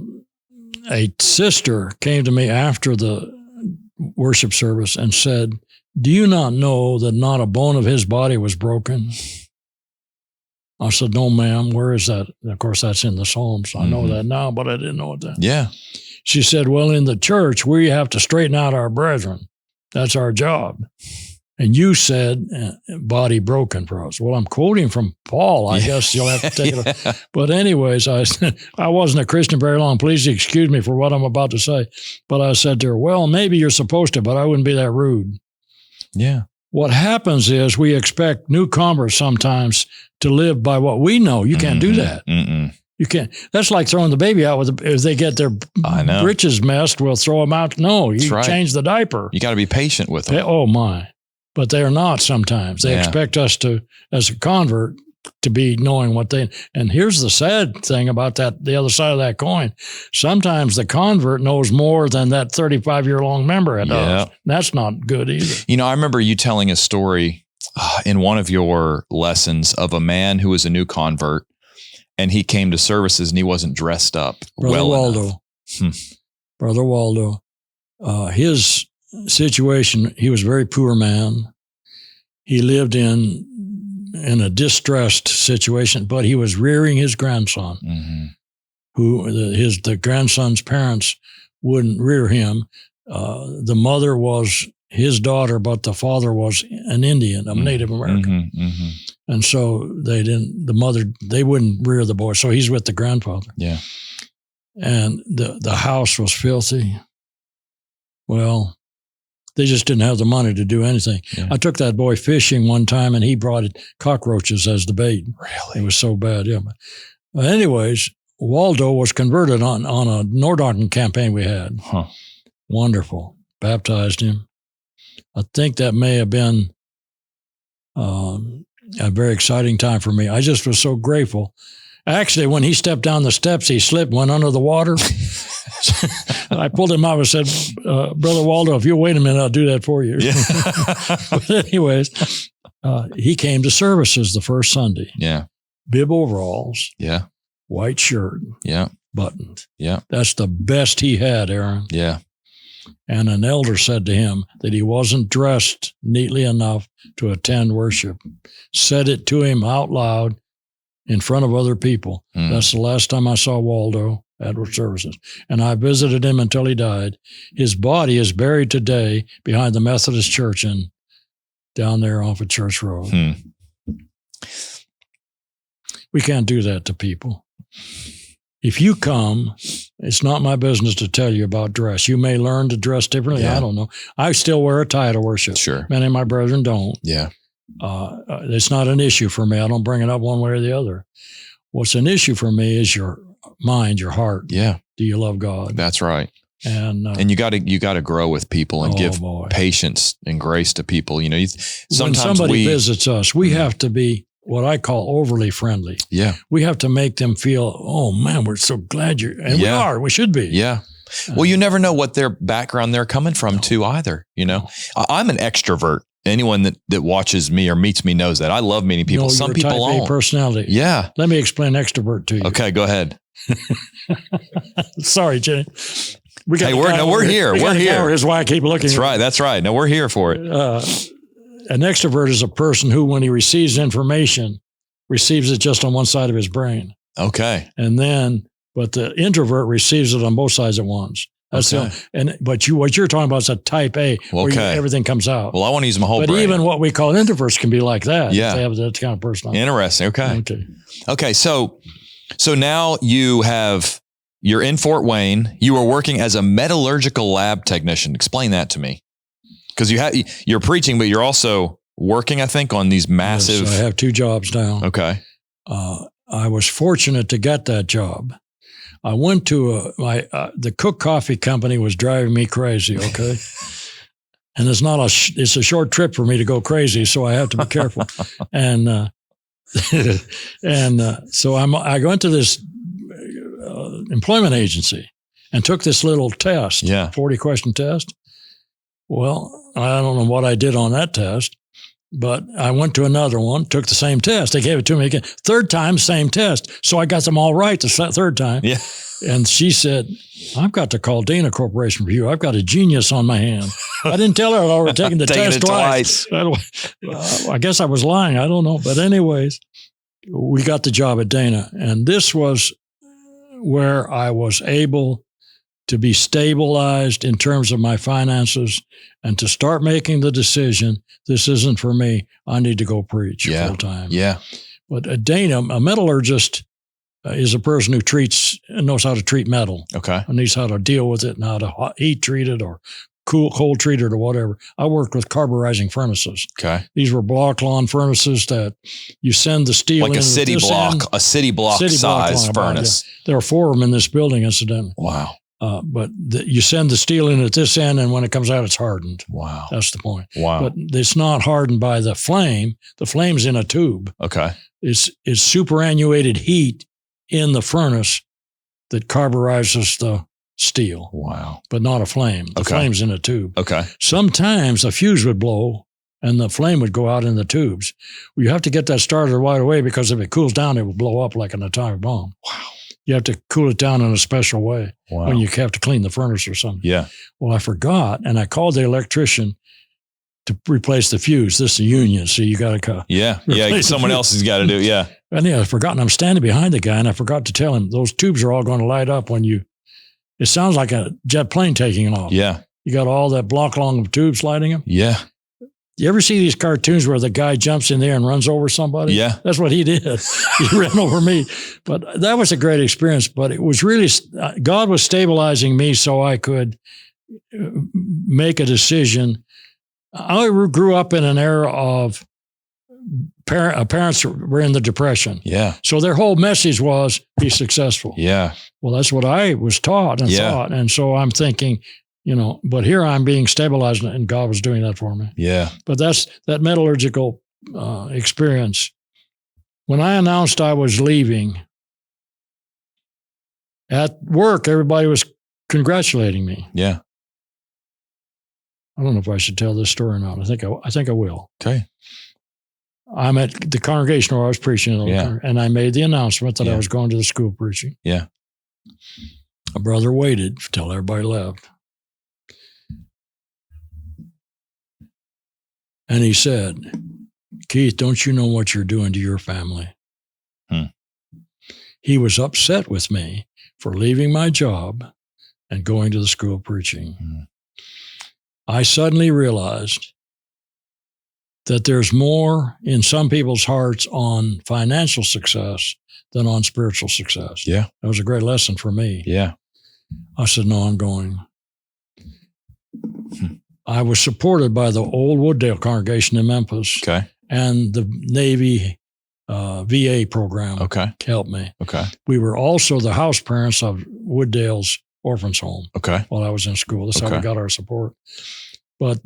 sister came to me after the worship service and said, "Do you not know that not a bone of his body was broken?" I said, "No, ma'am. Where is that?" And of course, that's in the Psalms. I know that now, but I didn't know it then. Yeah. She said, "Well, in the church, we have to straighten out our brethren. That's our job. And you said, body broken for us." Well, I'm quoting from Paul. I guess you'll have to take it. But anyways, I wasn't a Christian very long. Please excuse me for what I'm about to say. But I said to her, "Well, maybe you're supposed to, but I wouldn't be that rude." Yeah. What happens is we expect new converts sometimes to live by what we know. You can't do that. You can't. That's like throwing the baby out if they get their britches messed, we'll throw them out. No, you change the diaper. You got to be patient with them. Oh my. But they're not sometimes. They expect us to, as a convert, to be knowing what and here's the sad thing about that, the other side of that coin. Sometimes the convert knows more than that 35-year-long member does. That's not good either. I remember you telling a story in one of your lessons of a man who was a new convert, and he came to services and he wasn't dressed up Brother Waldo. Brother Waldo. His situation, he was a very poor man. He lived in a distressed situation, but he was rearing his grandson, who the grandson's parents wouldn't rear him. The mother was his daughter, but the father was an Indian, a Native American. And so they wouldn't rear the boy. So he's with the grandfather. Yeah. And the house was filthy. Well, they just didn't have the money to do anything. Yeah. I took that boy fishing one time, and he brought cockroaches as the bait. Really? It was so bad, yeah. But anyways, Waldo was converted on a Nordarten campaign we had. Huh. Wonderful. Baptized him. I think that may have been a very exciting time for me. I just was so grateful. Actually, when he stepped down the steps, he slipped, went under the water. I pulled him out and said, "Brother Waldo, if you'll wait a minute, I'll do that for you." Yeah. But anyways, he came to services the first Sunday. Yeah. Bib overalls. Yeah. White shirt. Yeah. Buttoned. Yeah. That's the best he had, Aaron. Yeah. And an elder said to him that he wasn't dressed neatly enough to attend worship. Said it to him out loud. in front of other people. That's the last time I saw Waldo at services. And I visited him until he died. His body is buried today behind the Methodist Church down there off of Church Road. We can't do that to people. If you come, it's not my business to tell you about dress. You may learn to dress differently. Yeah. I don't know. I still wear a tie to worship. Sure. Many of my brethren don't. Yeah. It's not an issue for me. I don't bring it up one way or the other. What's an issue for me is your mind, your heart. Yeah. Do you love God? That's right. And you got to grow with people and give patience and grace to people. You know, sometimes when somebody visits us, we have to be what I call overly friendly. Yeah. We have to make them feel, oh man, we're so glad you're, and we are, we should be. Yeah. Well, you never know what their background they're coming from too either. You know, I'm an extrovert. Anyone that watches me or meets me knows that. I love meeting people. Some people type don't. A personality. Yeah. Let me explain extrovert to you. Okay, go ahead. Sorry, Jenny. We're here. We're here. Here's why I keep looking. That's right. No, we're here for it. An extrovert is a person who, when he receives information, receives it just on one side of his brain. Okay. But the introvert receives it on both sides at once. That's what you're talking about is a type A, where everything comes out. Well, I want to use my whole brain. But even what we call introverts can be like that. Yeah. If they have that kind of personality. Interesting. Okay. So now you're in Fort Wayne. You were working as a metallurgical lab technician. Explain that to me. Because you're preaching, but you're also working, I think, on these massive. Yes, I have 2 jobs now. Okay. I was fortunate to get that job. I went to the Cook Coffee Company was driving me crazy. Okay. And it's a short trip for me to go crazy, so I have to be careful. And so I went to this employment agency and took this little test, 40-question test. Well, I don't know what I did on that test, but I went to another one, took the same test. They gave it to me again. 3rd time, same test. So I got them all right the 3rd time. Yeah. And she said, I've got to call Dana Corporation for you. I've got a genius on my hand. I didn't tell her I'd already taken the test twice. I guess I was lying. I don't know. But anyways, we got the job at Dana. And this was where I was able to be stabilized in terms of my finances and to start making the decision, this isn't for me. I need to go preach full time. Yeah. But at Dana, a metallurgist is a person who knows how to treat metal. Okay. And knows how to deal with it and how to heat treat it or cold treat it or whatever. I worked with carburizing furnaces. Okay. These were block lawn furnaces that you send the steel like in. A city block size furnace. There are 4 of them in this building, incidentally. Wow. But you send the steel in at this end, and when it comes out, it's hardened. Wow. That's the point. Wow. But it's not hardened by the flame. The flame's in a tube. Okay. It's superannuated heat in the furnace that carburizes the steel. Wow. But not a flame. The flame's in a tube. Okay. Sometimes a fuse would blow and the flame would go out in the tubes. Well, you have to get that started right away because if it cools down, it will blow up like an atomic bomb. Wow. You have to cool it down in a special way when you have to clean the furnace or something. Yeah. Well, I forgot, and I called the electrician to replace the fuse. This is a union, so you got to cut. Yeah. Someone else has got to do it. Yeah. And I forgot, and I'm standing behind the guy, and I forgot to tell him those tubes are all going to light up when it sounds like a jet plane taking off. Yeah. You got all that block long of tubes lighting them. Yeah. You ever see these cartoons where the guy jumps in there and runs over somebody? Yeah. That's what he did. He ran over me. But that was a great experience. But it was really, God was stabilizing me so I could make a decision. I grew up in an era of parents were in the Depression. Yeah. So their whole message was be successful. Yeah. Well, that's what I was taught and thought. And so I'm thinking, but here I'm being stabilized and God was doing that for me. Yeah. But that's that metallurgical experience. When I announced I was leaving, at work, everybody was congratulating me. Yeah. I don't know if I should tell this story or not. I think I will. Okay. I'm at the congregation where I was preaching, and I made the announcement that I was going to the school preaching. Yeah. A brother waited till everybody left. And he said, Keith, don't you know what you're doing to your family? he was upset with me for leaving my job and going to the school of preaching. Mm-hmm. I suddenly realized that there's more in some people's hearts on financial success than on spiritual success. Yeah. That was a great lesson for me. Yeah. I said, no, I'm going. I was supported by the old Wooddale congregation in Memphis. Okay. And the Navy VA program helped me. Okay. We were also the house parents of Wooddale's orphans home. Okay. While I was in school. That's how we got our support. But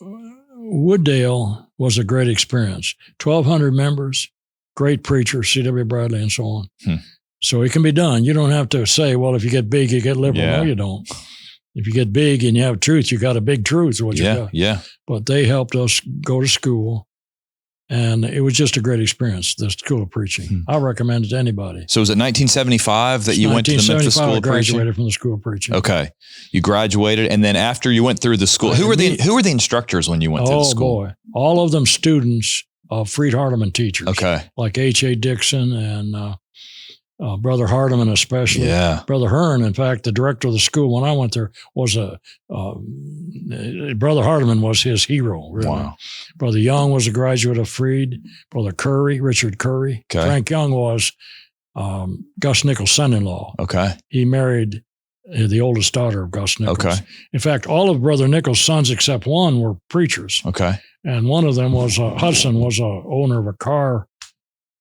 Wooddale was a great experience. 1,200 members, great preachers, C.W. Bradley and so on. So it can be done. You don't have to say, well, if you get big, you get liberal. Yeah. No, you don't. If you get big and you have truth, you got a big truth. What you got. Yeah. But they helped us go to school. And it was just a great experience, the School of Preaching. I recommend it to anybody. So was it 1975 that you went to the Memphis School of Preaching? I graduated from the School of Preaching. Okay. You graduated, and then after you went through the school, who were the instructors when you went through the school? Oh, boy. All of them students of Freed Hardeman teachers. Okay. Like H.A. Dixon and Brother Hardeman especially. Yeah. Brother Hearn, in fact, the director of the school when I went there was Brother Hardeman was his hero. Really. Wow. Brother Young was a graduate of Freed. Brother Curry, Richard Curry. Okay. Frank Young was Gus Nichols' son-in-law. Okay. He married the oldest daughter of Gus Nichols. Okay. In fact, all of Brother Nichols' sons except one were preachers. Okay. And one of them was Hudson was a owner of a car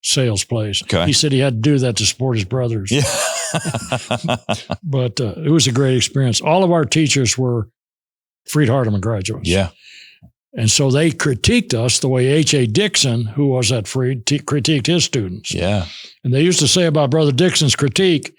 sales place. Okay. He said he had to do that to support his brothers. Yeah. But it was a great experience. All of our teachers were Freed Hardeman graduates. Yeah. And so they critiqued us the way H.A. Dixon, who was at Freed, critiqued his students. Yeah. And they used to say about Brother Dixon's critique,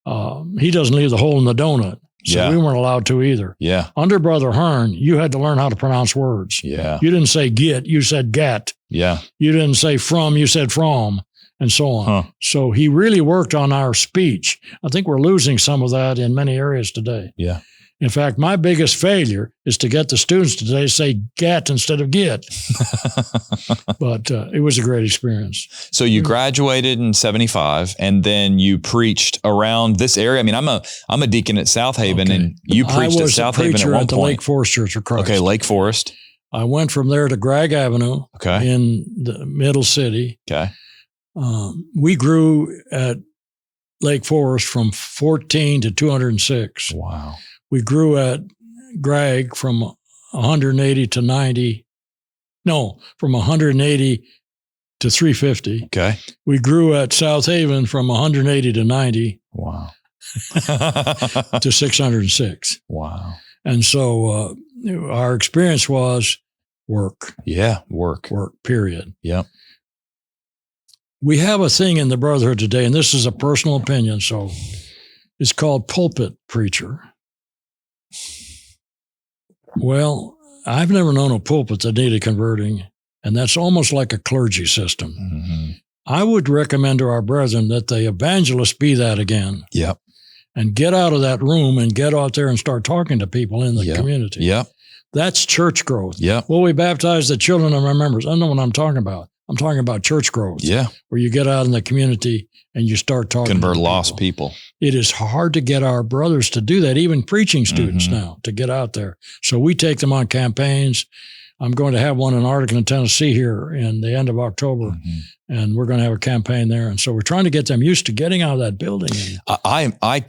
he doesn't leave the hole in the donut. So we weren't allowed to either. Yeah. Under Brother Hearn, you had to learn how to pronounce words. Yeah. You didn't say get, you said gat. Yeah. You didn't say from, you said from, and so on. Huh. So he really worked on our speech. I think we're losing some of that in many areas today. Yeah. In fact, my biggest failure is to get the students today to say get instead of get. But it was a great experience. So you graduated in 75 and then you preached around this area. I mean, I'm a deacon at South Haven and you preached at South Haven at one point. I was a preacher at the Lake Forest Church of Christ. Okay, Lake Forest. I went from there to Gregg Avenue in the middle city. Okay. We grew at Lake Forest from 14 to 206. Wow. We grew at Gregg from 180 to 90. No, from 180 to 350. Okay. We grew at South Haven from 180 to 90. Wow. To 606. Wow. And so our experience was work. Yeah, work. Work, period. Yep. We have a thing in the Brotherhood today, and this is a personal opinion, so it's called pulpit preacher. Well, I've never known a pulpit that needed converting, and that's almost like a clergy system. Mm-hmm. I would recommend to our brethren that the evangelists be that again. Yep. And get out of that room and get out there and start talking to people in the community. Yep. That's church growth. Yep. Well, we baptize the children of our members. I know what I'm talking about. I'm talking about church growth. Yeah. Where you get out in the community and you start talking Convert to lost people. It is hard to get our brothers to do that, even preaching students now, to get out there. So we take them on campaigns. I'm going to have one in Arlington, Tennessee here in the end of October, and we're going to have a campaign there. And so we're trying to get them used to getting out of that building. I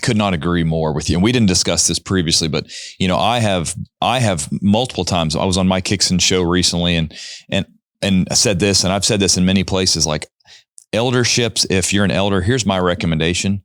could not agree more with you. And we didn't discuss this previously, but you know, I have multiple times. I was on Mike Hickson's show recently, and I said this, and I've said this in many places, like elderships. If you're an elder, here's my recommendation: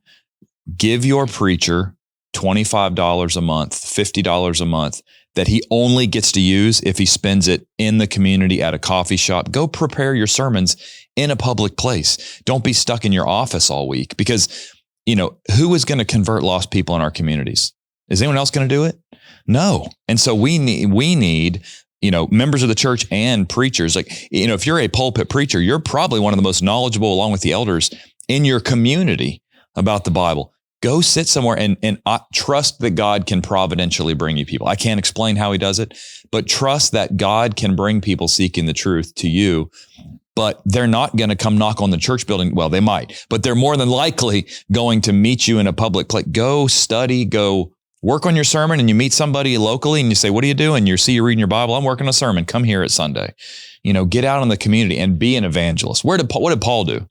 give your preacher $25 a month, $50 a month that he only gets to use if he spends it in the community at a coffee shop. Go prepare your sermons in a public place. Don't be stuck in your office all week, because, you know, who is going to convert lost people in our communities? Is anyone else going to do it? No. And so we need, you know, members of the church and preachers. Like, you know, if you're a pulpit preacher, you're probably one of the most knowledgeable, along with the elders, in your community about the Bible. Go sit somewhere and trust that God can providentially bring you people. I can't explain how he does it, but trust that God can bring people seeking the truth to you. but they're not going to come knock on the church building. Well, they might, but they're more than likely going to meet you in a public place. Go study, go work on your sermon, and you meet somebody locally and you say, what are you doing? You see you reading your Bible. I'm working on a sermon. Come here at Sunday. Get out in the community and be an evangelist. What did Paul do?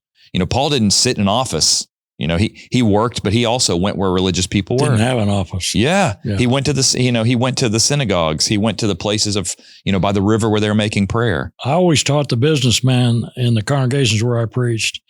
Paul didn't sit in an office. He worked, but he also went where religious people were. Didn't have an office. Yeah. He went to he went to the synagogues. He went to the places of, by the river where they were making prayer. I always taught the businessmen in the congregations where I preached,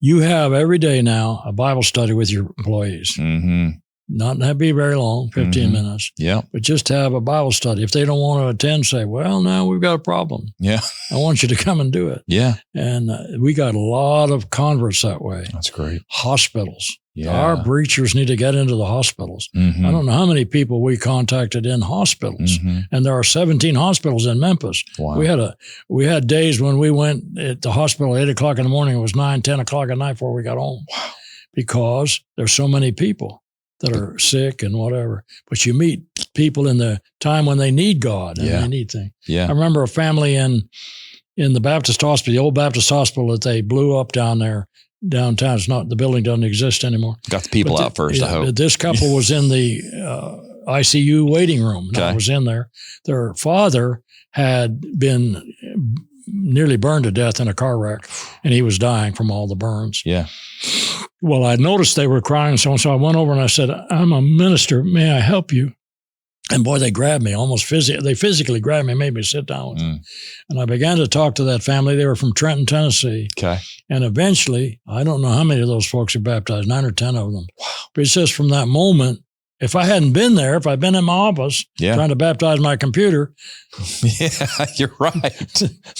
you have every day now a Bible study with your employees. Mm-hmm. Not have be very long, 15 minutes. Yeah. But just have a Bible study. If they don't want to attend, say, well, now we've got a problem. Yeah. I want you to come and do it. Yeah. And we got a lot of converts that way. That's great. Hospitals. Yeah. Our preachers need to get into the hospitals. Mm-hmm. I don't know how many people we contacted in hospitals. Mm-hmm. And there are 17 hospitals in Memphis. Wow. We had days when we went at the hospital at 8 o'clock in the morning. It was 9, 10 o'clock at night before we got home. Wow. Because there's so many people that are sick and whatever. But you meet people in the time when they need God and they need things. Yeah. I remember a family in the Baptist hospital, the old Baptist hospital that they blew up down there, downtown. It's not, the building doesn't exist anymore. Got the people out first, I hope. This couple was in the ICU waiting room. And I was in there. Their father had been nearly burned to death in a car wreck, and he was dying from all the burns. Yeah. Well, I noticed they were crying, so I went over and I said, I'm a minister. May I help you? And boy, they grabbed me they physically grabbed me and made me sit down with them. And I began to talk to that family. They were from Trenton, Tennessee. Okay. And eventually, I don't know how many of those folks are baptized, 9 or 10 of them. Wow. But it's just from that moment, if I hadn't been there, if I'd been in my office trying to baptize my computer, you're right.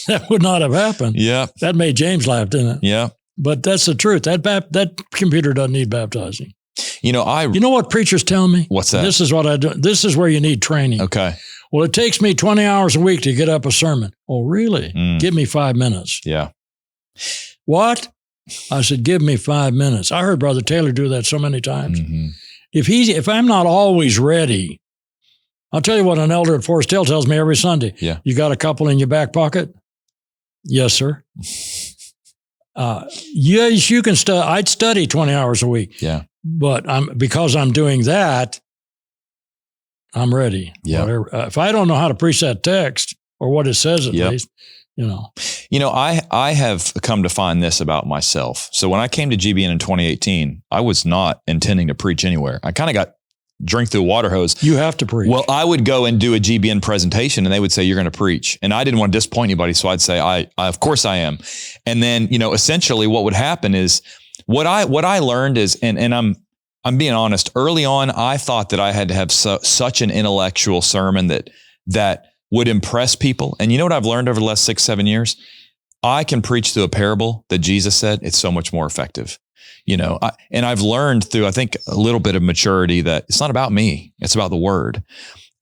that would not have happened. Yeah. That made James laugh, didn't it? Yeah. But that's the truth. That computer doesn't need baptizing. You know what preachers tell me? What's that? This is what I do. This is where you need training. Okay. Well, it takes me 20 hours a week to get up a sermon. Oh, really? Give me 5 minutes. Yeah. What? I said, give me 5 minutes. I heard Brother Taylor do that so many times. Mm-hmm. If I'm not always ready, I'll tell you what an elder at Forest Hill tells me every Sunday. Yeah. You got a couple in your back pocket? Yes, sir. Yes, you can study. I'd study 20 hours a week. Yeah. But because I'm doing that, I'm ready. Yeah. Whatever. If I don't know how to preach that text or what it says at least, I have come to find this about myself. So when I came to GBN in 2018, I was not intending to preach anywhere. I kind of got drink through a water hose. You have to preach. Well, I would go and do a GBN presentation and they would say, you're going to preach. And I didn't want to disappoint anybody. So I'd say, I of course I am. And then, essentially what would happen is what I learned is, and I'm being honest, early on, I thought that I had to have such an intellectual sermon that would impress people. And you know what I've learned over the last 6-7 years? I can preach through a parable that Jesus said. It's so much more effective. And I've learned through, I think, a little bit of maturity that it's not about me. It's about the word.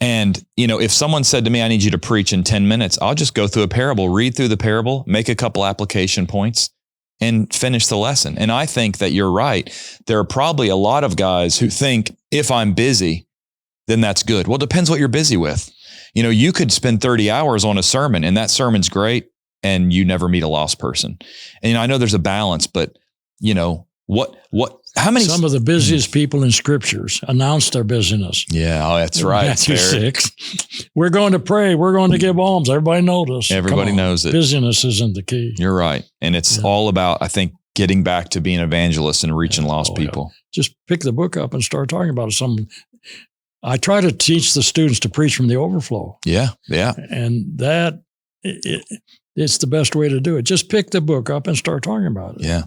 And, if someone said to me, I need you to preach in 10 minutes, I'll just go through a parable, read through the parable, make a couple application points and finish the lesson. And I think that you're right. There are probably a lot of guys who think if I'm busy, then that's good. Well, it depends what you're busy with. You could spend 30 hours on a sermon and that sermon's great and you never meet a lost person. And I know there's a balance, but how many? Some of the busiest people in scriptures announce their busyness. Yeah, that's right. Matthew 6. We're going to pray. We're going to give alms. Everybody knows. Everybody knows it. Busyness isn't the key. You're right. And it's all about, I think, getting back to being evangelists and reaching lost people. Yeah. Just pick the book up and start talking about it. I try to teach the students to preach from the overflow. Yeah, yeah. And it's the best way to do it. Just pick the book up and start talking about it. Yeah.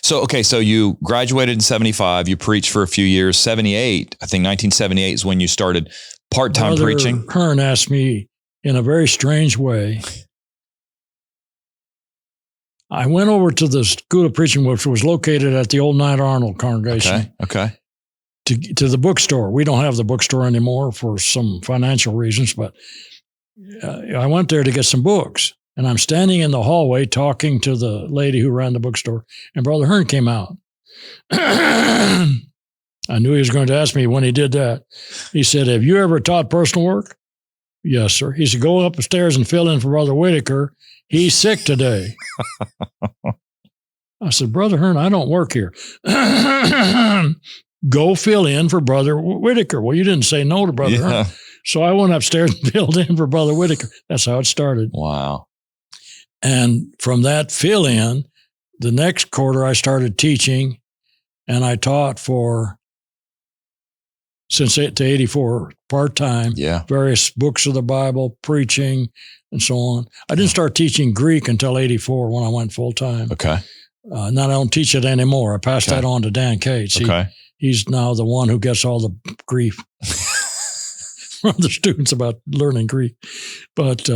So you graduated in 75, you preached for a few years. 78, I think 1978 is when you started part-time preaching. Hearn asked me in a very strange way. I went over to the School of Preaching, which was located at the old Knight Arnold congregation. Okay. To the bookstore. We don't have the bookstore anymore for some financial reasons, but I went there to get some books. And I'm standing in the hallway talking to the lady who ran the bookstore, and Brother Hearn came out. I knew he was going to ask me when he did that. He said, have you ever taught personal work? Yes, sir. He said, go upstairs and fill in for Brother Whitaker. He's sick today. I said, Brother Hearn, I don't work here. Go fill in for Brother Whitaker. Well, you didn't say no to Brother Hearn. So I went upstairs and filled in for Brother Whitaker. That's how it started. Wow. And from that fill-in, the next quarter I started teaching, and I taught since 8 to 84, part-time, various books of the Bible, preaching, and so on. I didn't start teaching Greek until 84 when I went full-time. Okay. Now I don't teach it anymore. I passed that on to Dan Cates. He's now the one who gets all the grief from the students about learning Greek. But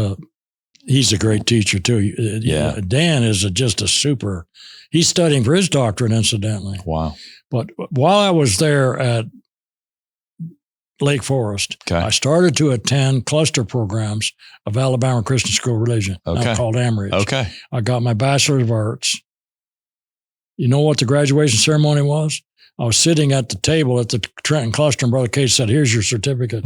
he's a great teacher, too. Dan is just a super. He's studying for his doctorate, incidentally. Wow. But while I was there at Lake Forest, I started to attend cluster programs of Alabama Christian School Religion, now called Amridge. Okay. I got my Bachelor of Arts. You know what the graduation ceremony was? I was sitting at the table at the Trenton cluster, and Brother Cates said, here's your certificate.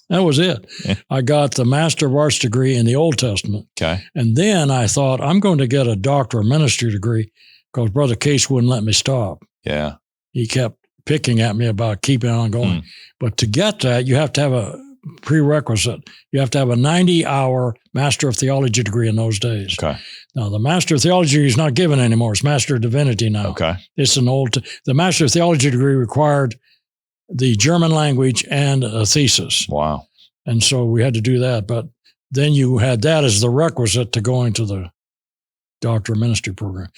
That was it. I got the Master of Arts degree in the Old Testament. Okay. And then I thought, I'm going to get a Doctor of Ministry degree because Brother Cates wouldn't let me stop. Yeah. He kept picking at me about keeping on going. But to get that, you have to have a prerequisite. You have to have a 90-hour Master of Theology degree in those days. Okay. Now, the Master of Theology degree is not given anymore. It's Master of Divinity now. Okay. It's the Master of Theology degree required the German language and a thesis. Wow. And so we had to do that. But then you had that as the requisite to going to the Doctor of Ministry program.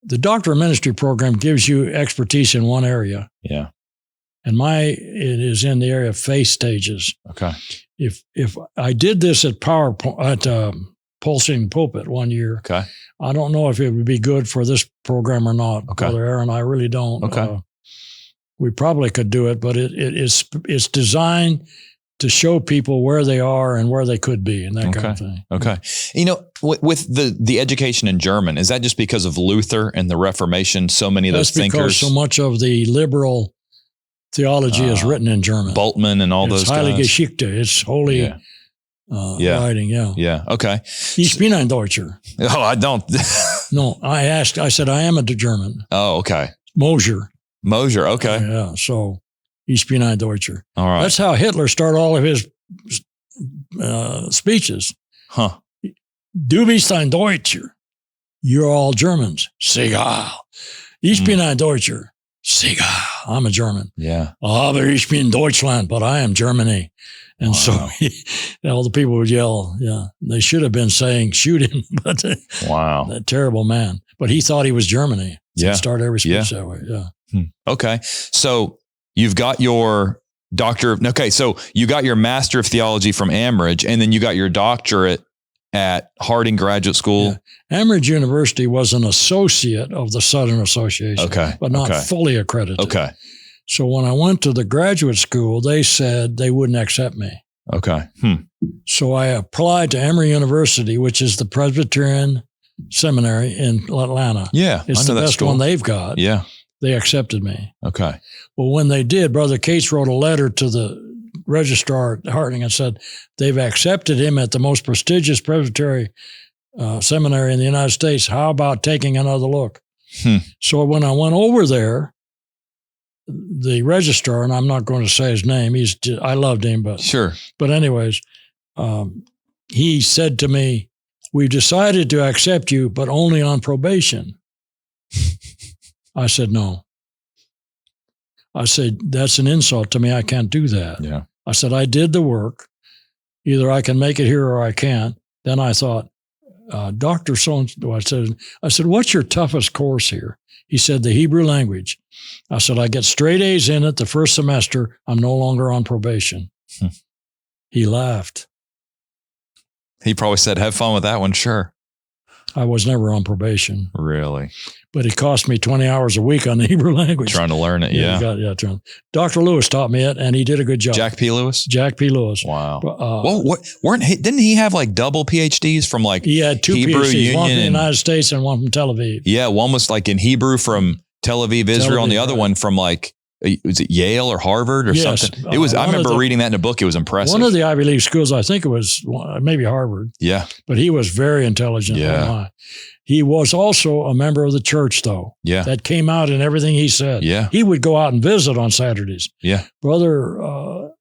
The Doctor of Ministry program gives you expertise in one area. Yeah. And it is in the area of faith stages. Okay. If I did this at Pulsing Pulpit one year, I don't know if it would be good for this program or not. Brother Aaron, I really don't. Okay. We probably could do it, but it's designed to show people where they are and where they could be and that kind of thing. Okay. You know, with the education in German, is that just because of Luther and the Reformation? So many of those thinkers. That's because so much of the liberal theology is written in German. Bultmann and all those guys. Heilige Geschichte. It's holy writing. Yeah. Yeah. Okay. Ich bin ein Deutscher. Oh, I don't. No, I said, I am a German. Oh, okay. Mosher. Okay. Yeah. So, Ich bin ein Deutscher. All right. That's how Hitler started all of his speeches. Huh. Du bist ein Deutscher. You're all Germans. Sigal. Ich bin ein Deutscher. Sigal. I'm a German. Yeah. Aber ich bin Deutschland, but I am Germany. And so all the people would yell, they should have been saying, shoot him. But that terrible man. But he thought he was Germany. So he started every speech that way. Yeah. Okay. So you've got your so you got your Master of Theology from Amridge, and then you got your doctorate at Harding Graduate School. Yeah. Amridge University was an associate of the Southern Association, but not fully accredited. Okay. So when I went to the graduate school, they said they wouldn't accept me. Okay. So I applied to Emory University, which is the Presbyterian seminary in Atlanta. Yeah. It's the best one they've got. Yeah. They accepted me. Okay. Well, when they did, Brother Cates wrote a letter to the registrar at Harding and said, they've accepted him at the most prestigious Presbyterian seminary in the United States. How about taking another look? So when I went over there, the registrar, and I'm not going to say his name, I loved him, but sure. But anyways, he said to me, we've decided to accept you, but only on probation. I said, no. I said, that's an insult to me. I can't do that. Yeah. I said, I did the work. Either I can make it here or I can't. Then I thought, Dr. So-and-so, I said, what's your toughest course here? He said, the Hebrew language. I said, I get straight A's in it the first semester. I'm no longer on probation. He laughed. He probably said, have fun with that one. Sure. I was never on probation. Really? But it cost me 20 hours a week on the Hebrew language. Trying to learn it, Dr. Lewis taught me it, and he did a good job. Jack P. Lewis? Jack P. Lewis. Wow. Didn't he have like double PhDs from like He had two Hebrew PhDs, Union one from the United States and one from Tel Aviv. Yeah, one was like in Hebrew from Tel Aviv, Israel, and the other one from like was it Yale or Harvard or something? It was. I remember reading that in a book. It was impressive. One of the Ivy League schools, I think it was maybe Harvard. Yeah. But he was very intelligent. Yeah. He was also a member of the church, though. Yeah. That came out in everything he said. Yeah. He would go out and visit on Saturdays. Yeah. Brother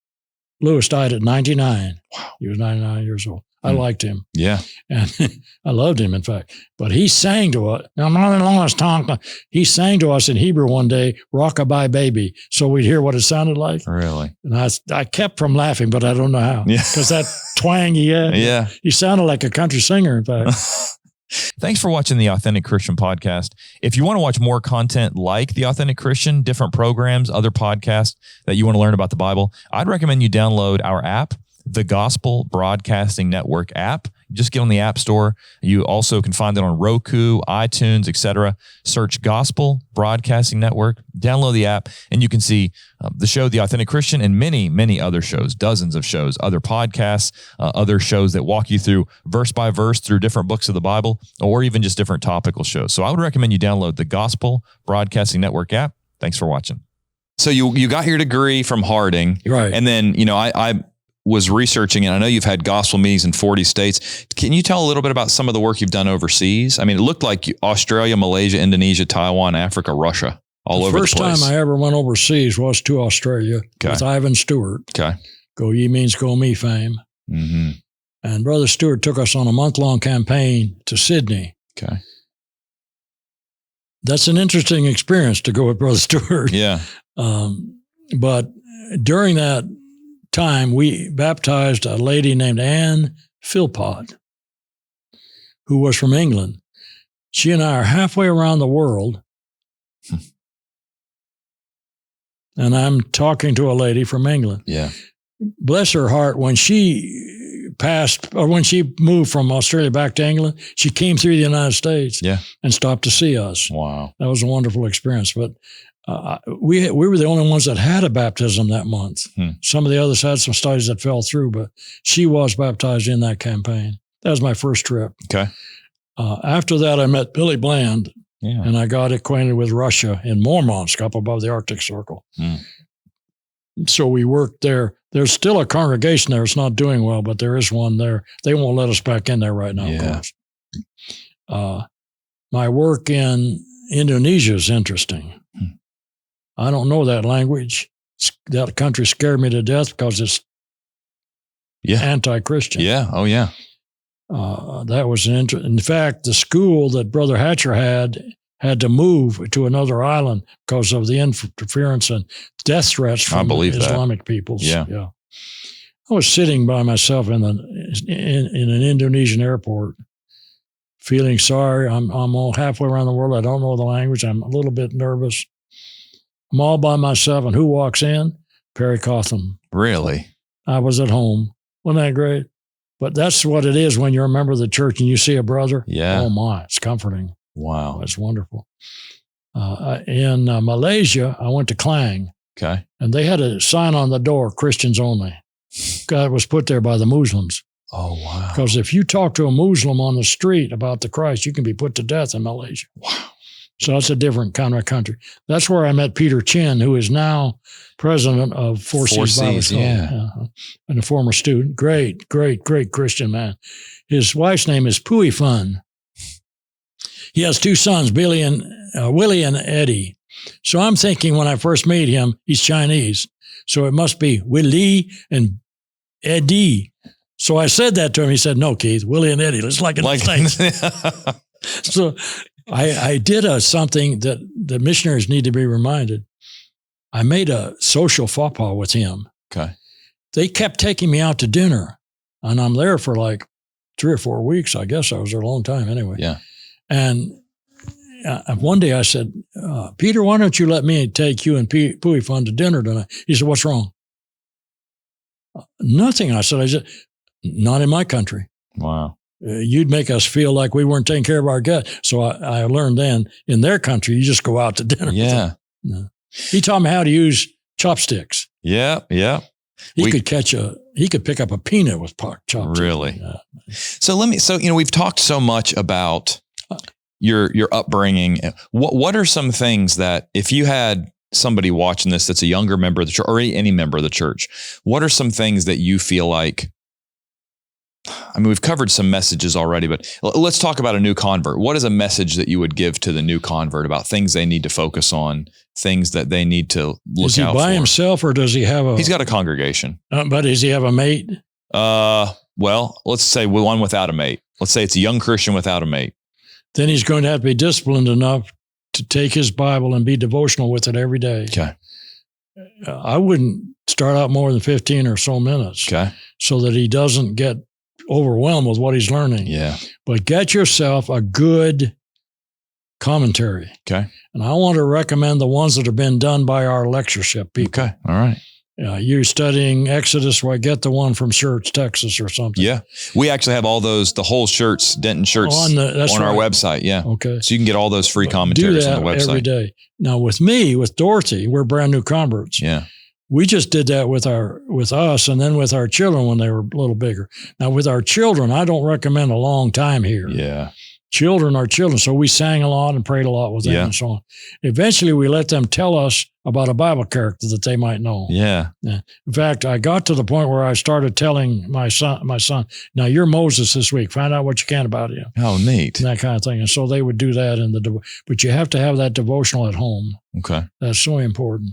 Lewis died at 99. Wow. He was 99 years old. I liked him. Yeah. And I loved him, in fact. But he sang to us. Now, he sang to us in Hebrew one day, Rockabye Baby, so we'd hear what it sounded like. Really? And I kept from laughing, but I don't know how. Yeah. Because that twang he had. Yeah. He sounded like a country singer, in fact. Thanks for watching the Authentic Christian Podcast. If you want to watch more content like the Authentic Christian, different programs, other podcasts that you want to learn about the Bible, I'd recommend you download our app, the Gospel Broadcasting Network app. Just get on the App Store. You also can find it on Roku, iTunes, etc. Search Gospel Broadcasting Network, download the app, and you can see the show, The Authentic Christian, and many, many other shows, dozens of shows, other podcasts, other shows that walk you through verse by verse through different books of the Bible, or even just different topical shows. So I would recommend you download the Gospel Broadcasting Network app. Thanks for watching. So you got your degree from Harding. Right. And then, I was researching, and I know you've had gospel meetings in 40 states. Can you tell a little bit about some of the work you've done overseas? I mean, it looked like Australia, Malaysia, Indonesia, Taiwan, Africa, Russia, all over the place. The first time I ever went overseas was to Australia with Ivan Stewart. Okay. Go ye means go me fame. Mm-hmm. And Brother Stewart took us on a month-long campaign to Sydney. Okay. That's an interesting experience to go with Brother Stewart. Yeah. But during that time, we baptized a lady named Anne Philpott, who was from England. She and I are halfway around the world. And I'm talking to a lady from England. Yeah. Bless her heart, when she when she moved from Australia back to England, she came through the United States and stopped to see us. Wow. That was a wonderful experience. But we were the only ones that had a baptism that month. Some of the others had some studies that fell through, but she was baptized in that campaign. That was my first trip. Okay. After that, I met Billy Bland, and I got acquainted with Russia in Murmansk, up above the Arctic Circle. So we worked there. There's still a congregation there. It's not doing well, but there is one there. They won't let us back in there right now, of course. My work in Indonesia is interesting. I don't know that language. That country scared me to death because it's anti-Christian. Yeah. Oh, yeah. That was in fact, the school that Brother Hatcher had to move to another island because of the interference and death threats from Islamic peoples. Yeah. I was sitting by myself in an Indonesian airport, feeling sorry. I'm all halfway around the world. I don't know the language. I'm a little bit nervous. I'm all by myself, and who walks in? Perry Cotham. Really? I was at home. Wasn't that great? But that's what it is when you're a member of the church and you see a brother. Yeah. Oh, my. It's comforting. Wow. It's wonderful. In Malaysia, I went to Klang. Okay. And they had a sign on the door, Christians only. God was put there by the Muslims. Oh, wow. Because if you talk to a Muslim on the street about the Christ, you can be put to death in Malaysia. Wow. So that's a different kind of country. That's where I met Peter Chin, who is now president of Four Seas Bible School, and a former student. Great Christian man. His wife's name is Pui Fun. He has two sons, Willie and Eddie. So I'm thinking when I first meet him, he's Chinese. So it must be Willie and Eddie. So I said that to him. He said, "No, Keith, Willie and Eddie. It's like in the States." So I did something that the missionaries need to be reminded. I made a social faux pas with him. Okay. They kept taking me out to dinner, and I'm there for like 3 or 4 weeks. I guess I was there a long time anyway. Yeah. And one day I said, "Peter, why don't you let me take you and Pui Fun to dinner tonight?" He said, "What's wrong?" Nothing. I said, "Not in my country." Wow. You'd make us feel like we weren't taking care of our guests. So I learned then, in their country, you just go out to dinner. Yeah. No. He taught me how to use chopsticks. Yeah. Yeah. He could pick up a peanut with chopsticks. Really? So we've talked so much about your upbringing. What are some things that if you had somebody watching this that's a younger member of the church or any member of the church, what are some things that you feel like, I mean, we've covered some messages already, but let's talk about a new convert. What is a message that you would give to the new convert about things they need to focus on, things that they need to look out for? Is he by himself or does he have He's got a congregation. But does he have a mate? Well, let's say one without a mate. Let's say it's a young Christian without a mate. Then he's going to have to be disciplined enough to take his Bible and be devotional with it every day. Okay. I wouldn't start out more than 15 or so minutes. Okay. So that he doesn't get overwhelmed with what he's learning. Yeah. But get yourself a good commentary. Okay. And I want to recommend the ones that have been done by our lectureship people. Okay. All right. You're studying Exodus, well, get the one from Shirts, Texas or something. Yeah. We actually have all those, the whole shirts, Denton shirts on our website. Yeah. Okay. So you can get all those free commentaries on the website. Every day. Now with me, with Dorothy, we're brand new converts. Yeah. We just did that with us and then with our children when they were a little bigger. Now with our children, I don't recommend a long time here. Yeah. Children are children. So we sang a lot and prayed a lot with them and so on. Eventually we let them tell us about a Bible character that they might know. Yeah. In fact, I got to the point where I started telling my son, now you're Moses this week. Find out what you can about him. Oh, neat. And that kind of thing. And so they would do that but you have to have that devotional at home. Okay. That's so important.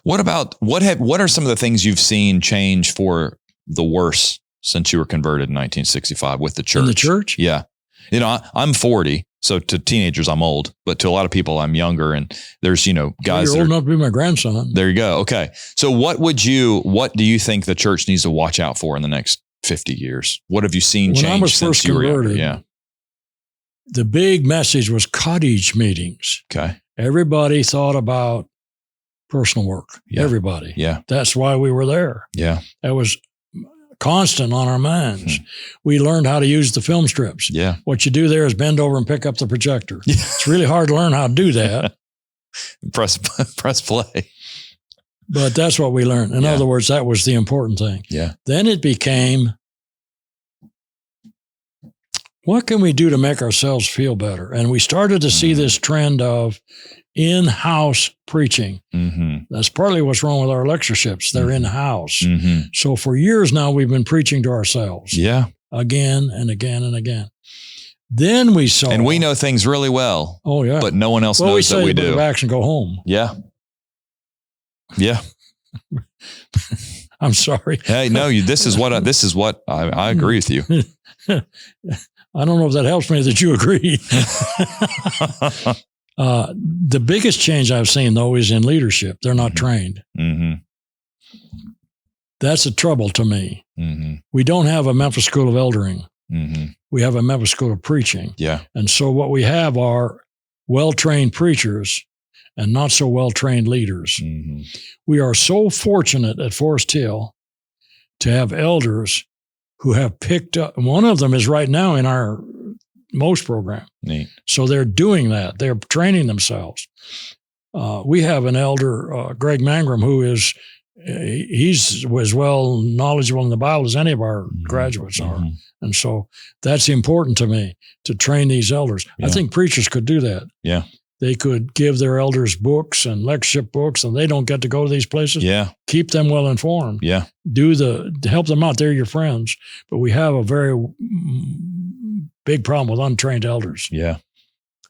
What are some of the things you've seen change for the worse since you were converted in 1965 with the church? In the church? Yeah. You know, I'm 40, so to teenagers, I'm old, but to a lot of people, I'm younger. And there's, guys. Well, you're old enough to be my grandson. There you go. Okay. So what do you think the church needs to watch out for in the next 50 years? What have you seen change when I was since first you were converted? younger? Yeah. The big message was cottage meetings. Okay. Everybody thought about personal work. Yeah. Everybody. Yeah. That's why we were there. Yeah. That was constant on our minds. We learned how to use the film strips. Yeah. What you do there is bend over and pick up the projector. Yeah. It's really hard to learn how to do that. Press play. But that's what we learned. In other words, that was the important thing. Yeah. Then it became, what can we do to make ourselves feel better? And we started to see this trend of in-house preaching. Mm-hmm. That's partly what's wrong with our lectureships. They're in-house. Mm-hmm. So for years now, we've been preaching to ourselves. Yeah. Again and again and again. Then we saw. And we know things really well. Oh, yeah. But no one else knows that we do. We backs and go home. Yeah. Yeah. I'm sorry. Hey, no, this is what I agree with you. I don't know if that helps me that you agree. The biggest change I've seen, though, is in leadership. They're not trained. Mm-hmm. That's a trouble to me. Mm-hmm. We don't have a Memphis School of Eldering. Mm-hmm. We have a Memphis School of Preaching. Yeah. And so what we have are well-trained preachers and not so well-trained leaders. Mm-hmm. We are so fortunate at Forest Hill to have elders who have picked up. One of them is right now in our most program. Neat. So they're doing that. They're training themselves. We have an elder, Greg Mangrum, who is, he's as well knowledgeable in the Bible as any of our graduates are. Mm-hmm. And so that's important to me, to train these elders. Yeah. I think preachers could do that. Yeah. They could give their elders books and lectureship books, and they don't get to go to these places. Yeah. Keep them well informed. Yeah. Help them out. They're your friends. But we have a very big problem with untrained elders. Yeah.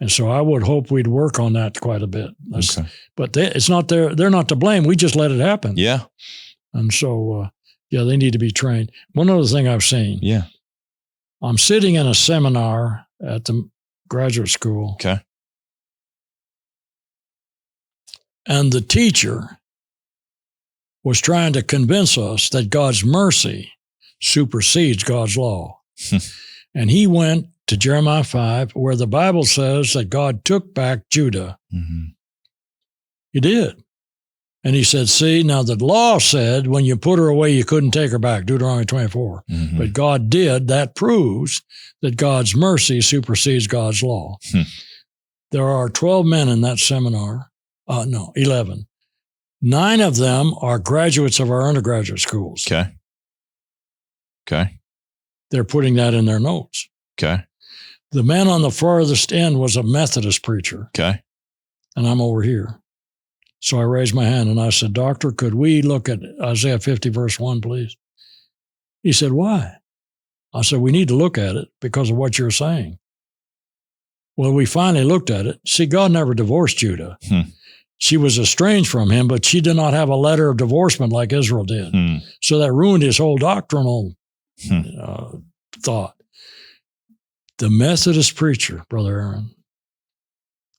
And so I would hope we'd work on that quite a bit. Okay. But they're not to blame. We just let it happen. Yeah. And so, they need to be trained. One other thing I've seen. Yeah. I'm sitting in a seminar at the graduate school. Okay. And the teacher was trying to convince us that God's mercy supersedes God's law. And he went to Jeremiah 5, where the Bible says that God took back Judah. Mm-hmm. He did. And he said, see, now the law said when you put her away, you couldn't take her back, Deuteronomy 24. Mm-hmm. But God did. That proves that God's mercy supersedes God's law. There are 12 men in that seminar. 11. 9 of them are graduates of our undergraduate schools. Okay. They're putting that in their notes. Okay. The man on the farthest end was a Methodist preacher. Okay. and I'm over here. So I raised my hand and I said, Doctor, could we look at Isaiah 50, verse 1, please? He said, why? I said, we need to look at it because of what you're saying. Well, we finally looked at it. See, God never divorced Judah. She was estranged from him, but she did not have a letter of divorcement like Israel did. So that ruined his whole doctrinal thought. The Methodist preacher, Brother Aaron,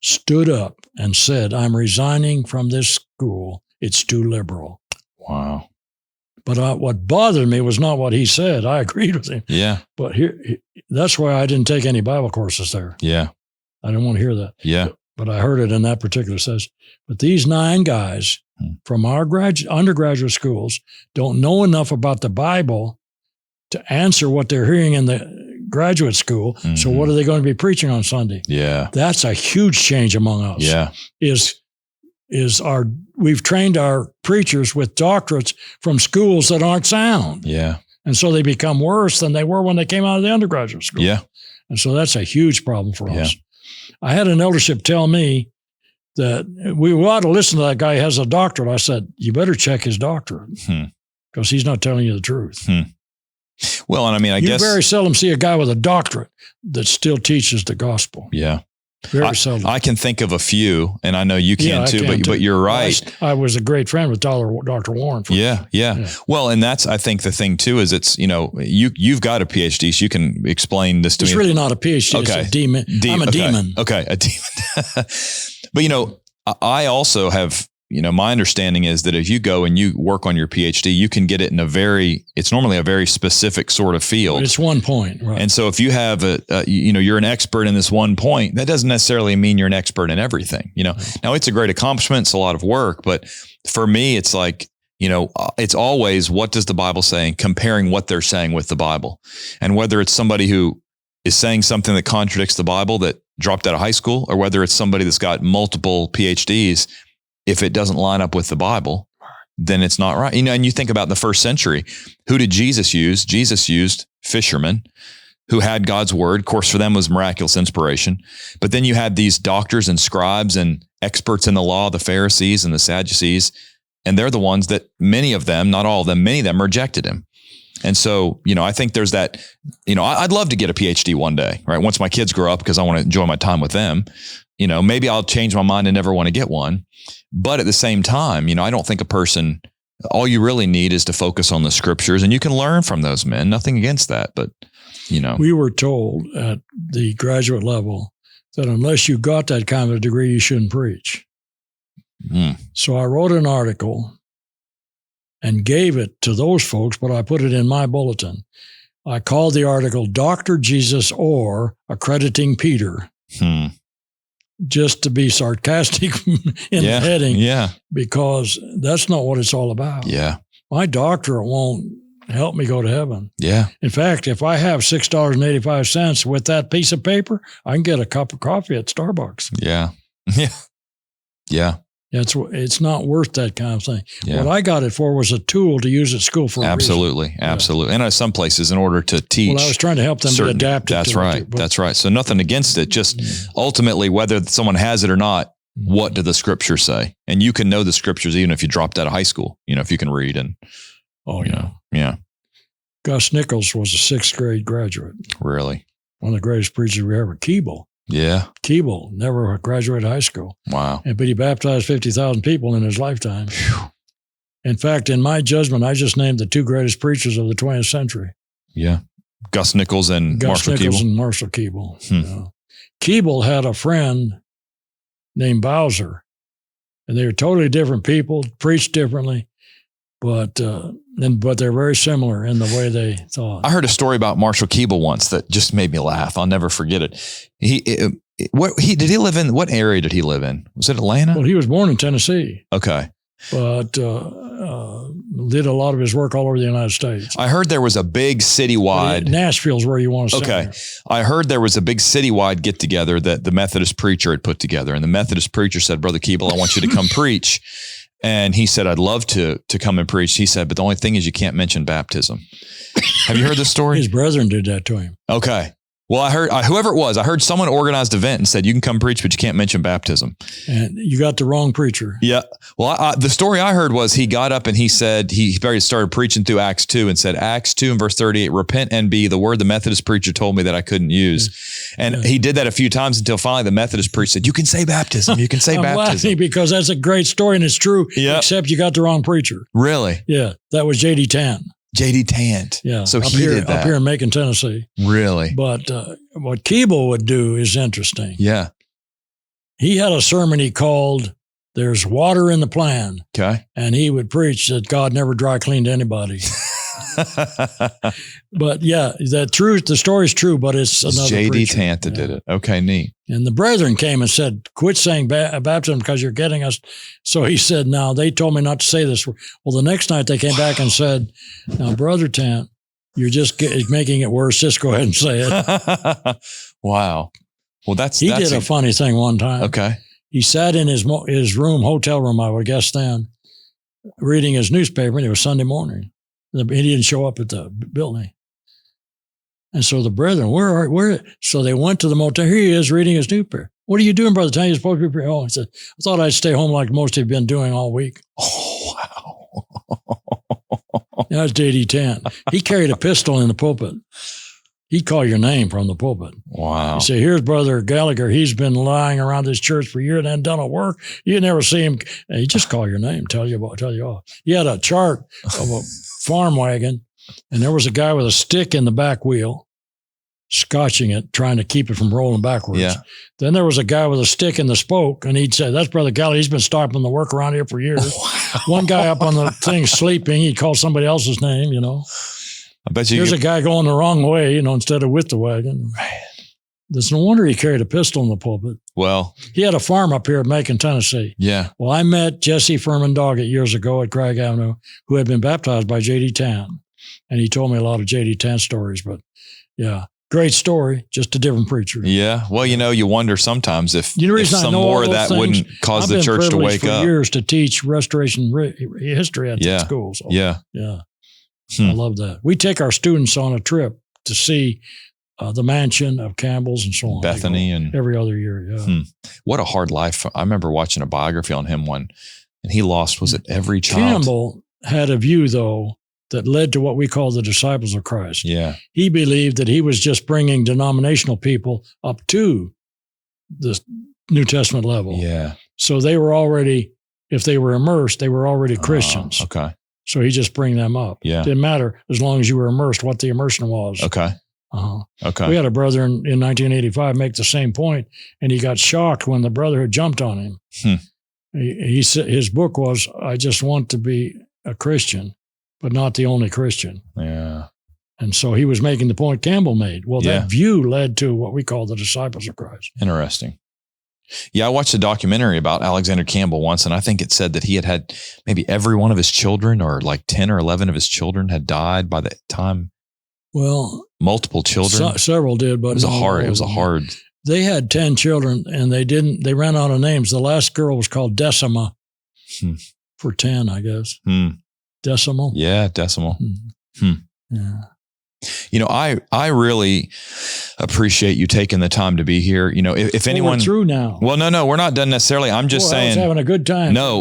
stood up and said, I'm resigning from this school. It's too liberal. Wow. But what bothered me was not what he said. I agreed with him. Yeah. But that's why I didn't take any Bible courses there. Yeah. I didn't want to hear that. Yeah. But I heard it in that particular sense. But these 9 guys from our undergraduate schools don't know enough about the Bible to answer what they're hearing in the graduate school. So what are they going to be preaching on Sunday? Yeah. That's a huge change among us. Yeah. We've trained our preachers with doctorates from schools that aren't sound. Yeah. And so they become worse than they were when they came out of the undergraduate school. Yeah. And so that's a huge problem for us. Yeah. I had an eldership tell me that we ought to listen to that guy who has a doctorate. I said, you better check his doctorate because he's not telling you the truth. Well, and I mean, I guess you very seldom see a guy with a doctorate that still teaches the gospel. Yeah. Very seldom. I can think of a few, and I know you can too, but you're right. I was a great friend with Dr. Warren. Yeah. Well, and that's, I think the thing too, is it's, you've got a PhD, so you can explain this to me. It's really not a PhD. Okay. It's a demon. I'm a demon. Okay. A demon. But, I also have, my understanding is that if you go and you work on your PhD, you can get it in it's normally a very specific sort of field. It's one point, right? And so if you have you're an expert in this one point, that doesn't necessarily mean you're an expert in everything, Now it's a great accomplishment. It's a lot of work, but for me, it's like, it's always, what does the Bible say? And comparing what they're saying with the Bible. And whether it's somebody who is saying something that contradicts the Bible that dropped out of high school, or whether it's somebody that's got multiple PhDs, if it doesn't line up with the Bible, then it's not right. And you think about the first century, who did Jesus use? Jesus used fishermen who had God's word. Of course, for them was miraculous inspiration. But then you had these doctors and scribes and experts in the law, the Pharisees and the Sadducees. And they're the ones that many of them, not all of them, many of them rejected him. And so, I think there's that, I'd love to get a PhD one day, right? Once my kids grow up, because I want to enjoy my time with them. Maybe I'll change my mind and never want to get one. But at the same time, I don't think all you really need is to focus on the scriptures, and you can learn from those men. Nothing against that, but, We were told at the graduate level that unless you got that kind of a degree, you shouldn't preach. So I wrote an article and gave it to those folks, but I put it in my bulletin. I called the article Dr. Jesus or Accrediting Peter. Just to be sarcastic in the heading. Yeah. Because that's not what it's all about. Yeah. My doctorate won't help me go to heaven. Yeah. In fact, if I have $6.85 with that piece of paper, I can get a cup of coffee at Starbucks. Yeah. Yeah. Yeah. It's not worth that kind of thing. Yeah. What I got it for was a tool to use at school for Absolutely. And at some places, in order to teach. Well, I was trying to help them be adapted. That's right. That's right. So nothing against it. Just ultimately, whether someone has it or not, what do the scriptures say? And you can know the scriptures even if you dropped out of high school, if you can read. And yeah. Gus Nichols was a 6th grade graduate. Really? One of the greatest preachers we ever. Keeble. Yeah. Keeble never graduated high school. Wow. But he baptized 50,000 people in his lifetime. Whew. In fact, in my judgment, I just named the 2 greatest preachers of the 20th century. Yeah. Gus Nichols and Marshall Keeble. Keeble had a friend named Bowser, and they were totally different people, preached differently, but they're very similar in the way they thought. I heard a story about Marshall Keeble once that just made me laugh. I'll never forget it. What area did he live in? Was it Atlanta? Well, he was born in Tennessee. Okay. But did a lot of his work all over the United States. I heard there was a big citywide. Nashville's where you want to stay. Okay. I heard there was a big citywide get together that the Methodist preacher had put together. And the Methodist preacher said, Brother Keeble, I want you to come preach. And he said, I'd love to come and preach. He said, but the only thing is you can't mention baptism. Have you heard this story? His brethren did that to him. Okay. Well, I heard whoever it was, I heard someone organized an event and said, you can come preach, but you can't mention baptism. And you got the wrong preacher. Yeah. Well, the story I heard was he got up and he said, he started preaching through Acts 2 and said, Acts 2 and verse 38, repent and be the word the Methodist preacher told me that I couldn't use. Yeah. And he did that a few times until finally the Methodist preacher said, you can say baptism. You can say baptism. Laughing because that's a great story and it's true, except you got the wrong preacher. Really? Yeah. That was J.D. Tant. J.D. Tant. Yeah. So he did that. Up here in Macon, Tennessee. Really? But what Keeble would do is interesting. Yeah. He had a sermon he called, There's Water in the Plan. Okay. And he would preach that God never dry cleaned anybody. But yeah, the story's true, but it's another J.D. Tant that did it. Okay, neat. And the brethren came and said, quit saying baptism because you're getting us. So he said, no, they told me not to say this. Well, the next night they came back and said, now, Brother Tant, you're just making it worse. Just go ahead and say it. Wow. Well, he did a funny thing one time. Okay. He sat in his hotel room, I would guess then, reading his newspaper, and it was Sunday morning. He didn't show up at the building. And so the brethren, where? So they went to the motel. Here he is reading his newspaper. What are you doing, Brother Tant? You're supposed to be praying. Oh, he said, I thought I'd stay home like most have been doing all week. Oh, wow. That's J.D. Tant. He carried a pistol in the pulpit. He'd call your name from the pulpit. Wow. You say, here's Brother Gallagher. He's been lying around this church for years and hadn't done a work. You never see him. And he just call your name, tell you all. He had a chart of a farm wagon, and there was a guy with a stick in the back wheel, scotching it, trying to keep it from rolling backwards. Yeah. Then there was a guy with a stick in the spoke, and he'd say, that's Brother Gallagher. He's been stopping the work around here for years. Wow. One guy up on the thing sleeping, he'd call somebody else's name, I bet you. There's a guy going the wrong way, instead of with the wagon. There's no wonder he carried a pistol in the pulpit. Well, he had a farm up here in Macon, Tennessee. Yeah. Well, I met Jesse Furman Doggett years ago at Craig Avenue, who had been baptized by J.D. Tant. And he told me a lot of J.D. Tant stories, but yeah, great story, just a different preacher. Yeah. Well, you wonder sometimes if some more of that wouldn't cause the church to wake up. I've been privileged for years to teach restoration history at the school. So, yeah. I love that. We take our students on a trip to see the mansion of Campbell's and so on. Bethany and every other year. Yeah. What a hard life. I remember watching a biography on him and he lost, was it every child? Campbell had a view though that led to what we call the disciples of Christ. Yeah. He believed that he was just bringing denominational people up to the New Testament level. Yeah. So they were already, if they were immersed, they were already Christians. Okay. So he just bring them up. Yeah. Didn't matter as long as you were immersed, what the immersion was. Okay. Okay. We had a brother in 1985 make the same point, and he got shocked when the brother had jumped on him. He said his book was, I just want to be a Christian, but not the only Christian. Yeah. And so he was making the point Campbell made. Well, that view led to what we call the disciples of Christ. Interesting. Yeah, I watched a documentary about Alexander Campbell once, and I think it said that he had maybe every one of his children, or like 10 or 11 of his children, had died by the time. Well, multiple children. Several did, but it was a hard. They had 10 children, and they ran out of names. The last girl was called Decima for 10, I guess. Decimal. Yeah, decimal. Yeah. I really appreciate you taking the time to be here. If anyone, we're through now. Well, no, we're not done necessarily. I'm just saying, I was having a good time. No,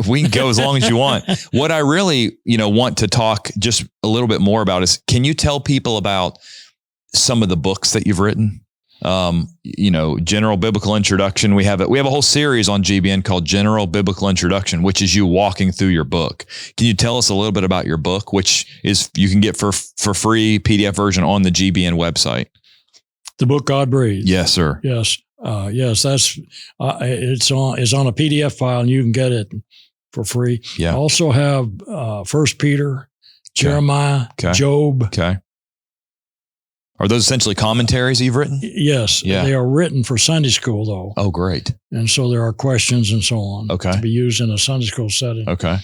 we can go as long as you want. What I really, want to talk just a little bit more about is, can you tell people about some of the books that you've written? General Biblical Introduction. We have a whole series on GBN called General Biblical Introduction, which is you walking through your book. Can you tell us a little bit about your book, which is you can get for free PDF version on the GBN website? The book God Breathed. Yes, sir. Yes. That's it's on a PDF file, and you can get it for free. Yeah. I also have 1 Peter, Jeremiah, Job. Okay. Are those essentially commentaries you've written? Yes. Yeah. They are written for Sunday school, though. Oh, great. And so there are questions and so on to be used in a Sunday school setting. Okay.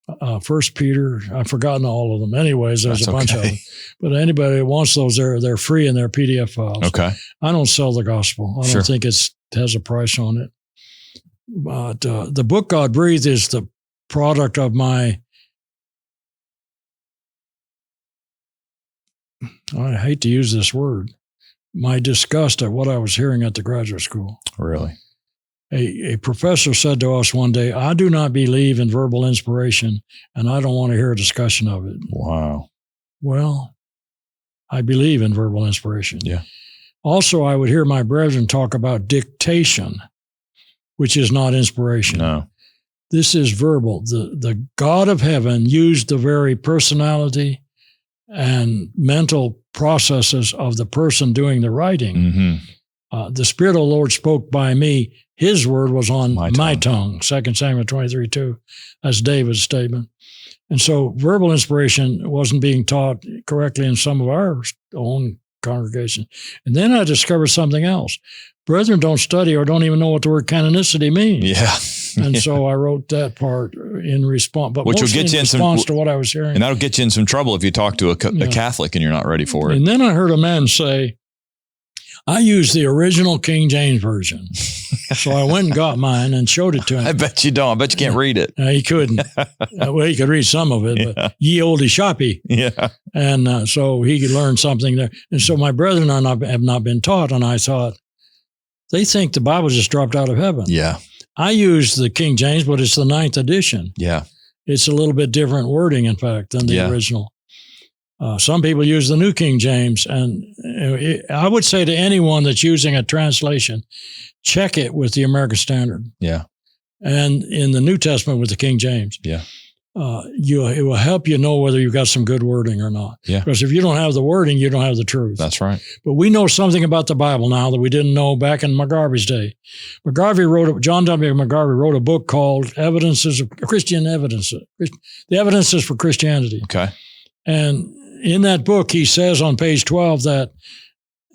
1 Peter, I've forgotten all of them. Anyways, there's a bunch of them. But anybody who wants those, they're free in their PDF files. Okay. I don't sell the gospel. I don't think it has a price on it. But the book God Breathed is the product of my, I hate to use this word, my disgust at what I was hearing at the graduate school. Really? A professor said to us one day, I do not believe in verbal inspiration, and I don't want to hear a discussion of it. Wow. Well, I believe in verbal inspiration. Yeah. Also, I would hear my brethren talk about dictation, which is not inspiration. No. This is verbal. The God of heaven used the very personality and mental processes of the person doing the writing. Mm-hmm. The Spirit of the Lord spoke by me. His word was on my tongue. 2 Samuel 23:2. That's David's statement. And so verbal inspiration wasn't being taught correctly in some of our own congregation. And then I discovered something else. Brethren don't study or don't even know what the word canonicity means. Yeah. And so I wrote that part in response, but which will get you in response to what I was hearing. And that'll get you in some trouble if you talk to a Catholic and you're not ready for it. And then I heard a man say, I use the original King James Version. So I went and got mine and showed it to him. I bet you don't. I bet you can't read it. He couldn't. Well, he could read some of it, but ye olde shoppy. Yeah. And so he could learn something there. And so my brethren and I have not been taught, and I thought, they think the Bible just dropped out of heaven. Yeah. I use the King James, but it's the 9th edition. Yeah. It's a little bit different wording, in fact, than the original. Some people use the New King James, and I would say to anyone that's using a translation, check it with the American Standard. Yeah. And in the New Testament with the King James. Yeah. It will help you know whether you've got some good wording or not. Yeah. Because if you don't have the wording, you don't have the truth. That's right. But we know something about the Bible now that we didn't know back in McGarvey's day. John W. McGarvey wrote a book called Evidences of Christian Evidences, the Evidences for Christianity. Okay. And in that book, he says on page 12 that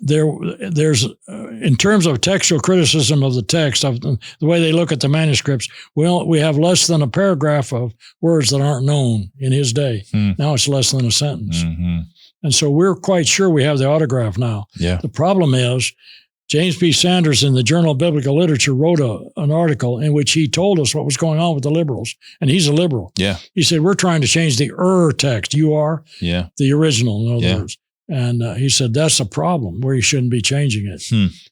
there's in terms of textual criticism of the text, of the way they look at the manuscripts, we have less than a paragraph of words that aren't known in his day. Now it's less than a sentence. Mm-hmm. And so we're quite sure we have the autograph now. Yeah. The problem is James P. Sanders in the Journal of Biblical Literature wrote an article in which he told us what was going on with the liberals. And he's a liberal. Yeah. He said, we're trying to change the text, the original, in other words. And he said, that's a problem where you shouldn't be changing it.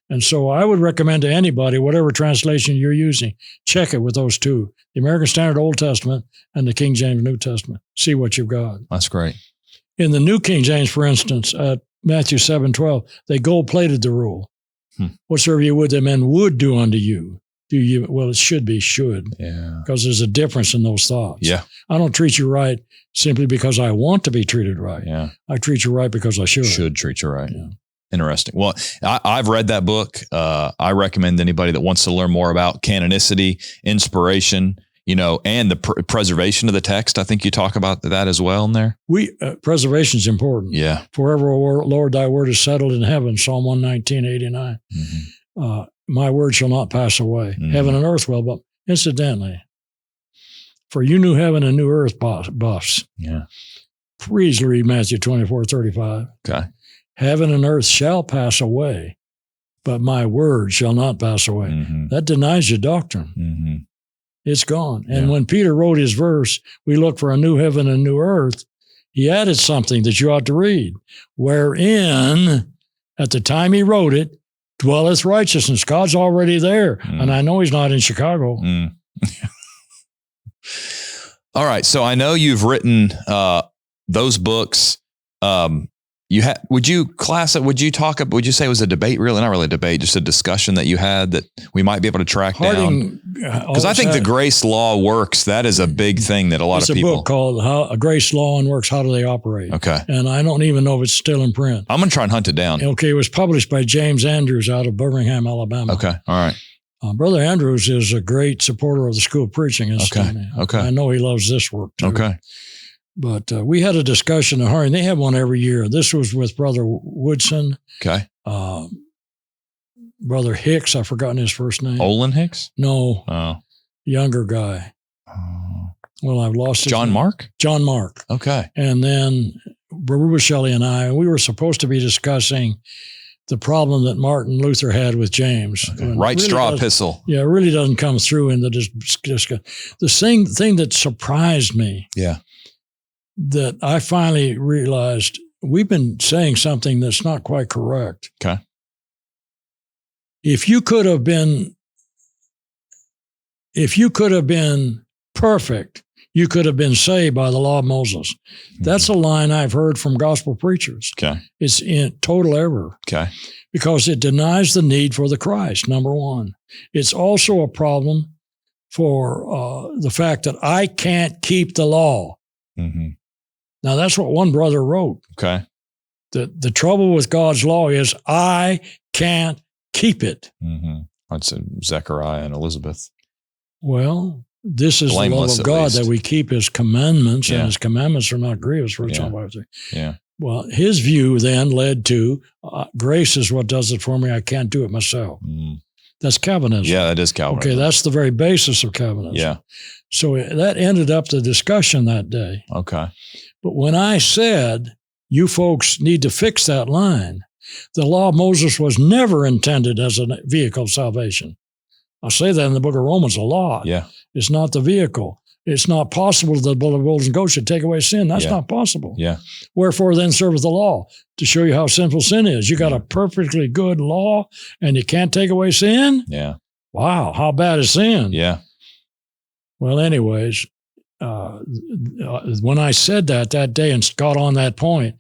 And so I would recommend to anybody, whatever translation you're using, check it with those two, the American Standard Old Testament and the King James New Testament. See what you've got. That's great. In the New King James, for instance, at Matthew 7:12, they gold-plated the rule. Whatsoever you would that men would do unto you, do you? Well, it should be should. Yeah. Because there's a difference in those thoughts. Yeah. I don't treat you right simply because I want to be treated right. Yeah. I treat you right because I should. Should treat you right. Yeah. Interesting. Well, I've read that book. I recommend anybody that wants to learn more about canonicity, inspiration, and the preservation of the text. I think you talk about that as well in there. Preservation is important. Yeah. Forever, O Lord, thy word is settled in heaven, Psalm 119:89. Mm-hmm. My word shall not pass away. Mm-hmm. Heaven and earth will, but incidentally, for you new heaven and new earth buffs. Yeah. Please read Matthew 24:35. Okay. Heaven and earth shall pass away, but my word shall not pass away. Mm-hmm. That denies your doctrine. Mm-hmm. It's gone. And when Peter wrote his verse, we look for a new heaven and new earth, he added something that you ought to read, wherein, at the time he wrote it, dwelleth righteousness. God's already there. And I know he's not in Chicago. All right. So I know you've written those books. Would you say it was a debate? Really, not really a debate, just a discussion that you had that we might be able to track down? Because I think the grace law works. That is a big thing that a lot of people. It's a book called "A Grace Law and Works. How Do They Operate?" Okay. And I don't even know if it's still in print. I'm going to try and hunt it down. Okay. It was published by James Andrews out of Birmingham, Alabama. Okay. All right. Brother Andrews is a great supporter of the School of Preaching. Okay. I know he loves this work too. Okay. But we had a discussion at Harding. They have one every year. This was with Brother Woodson. Okay. Brother Hicks, I've forgotten his first name. Olin Hicks? No. Oh. Younger guy. Well, I've lost his John name. Mark? John Mark. Okay. And then Ruba Shelley and we were supposed to be discussing the problem that Martin Luther had with James. Okay. Right straw epistle. Yeah, it really doesn't come through in the discussion. The thing that surprised me. Yeah. That I finally realized we've been saying something that's not quite correct. Okay. if you could have been perfect, you could have been saved by the law of Moses. That's a line I've heard from gospel preachers. Okay. It's in total error. Okay. Because it denies the need for the Christ, number one. It's also a problem for the fact that I can't keep the law. Mm-hmm. Now, that's what one brother wrote. Okay. The trouble with God's law is I can't keep it. Mm-hmm. That's Zechariah and Elizabeth. Well, this is Blameless, the love of God, that we keep his commandments, and his commandments are not grievous. Yeah. Well, his view then led to grace is what does it for me. I can't do it myself. Mm. That's Calvinism. Yeah, that is Calvinism. Okay, that's the very basis of Calvinism. Yeah. So that ended up the discussion that day. Okay. But when I said, you folks need to fix that line, the law of Moses was never intended as a vehicle of salvation. I say that in the book of Romans a lot. Yeah. It's not the vehicle. It's not possible that the blood of bulls and goats should take away sin. That's not possible. Yeah. Wherefore then serveth the law? To show you how sinful sin is. You got a perfectly good law and you can't take away sin? Yeah. Wow, how bad is sin? Yeah. Well, anyways, when I said that day and got on that point,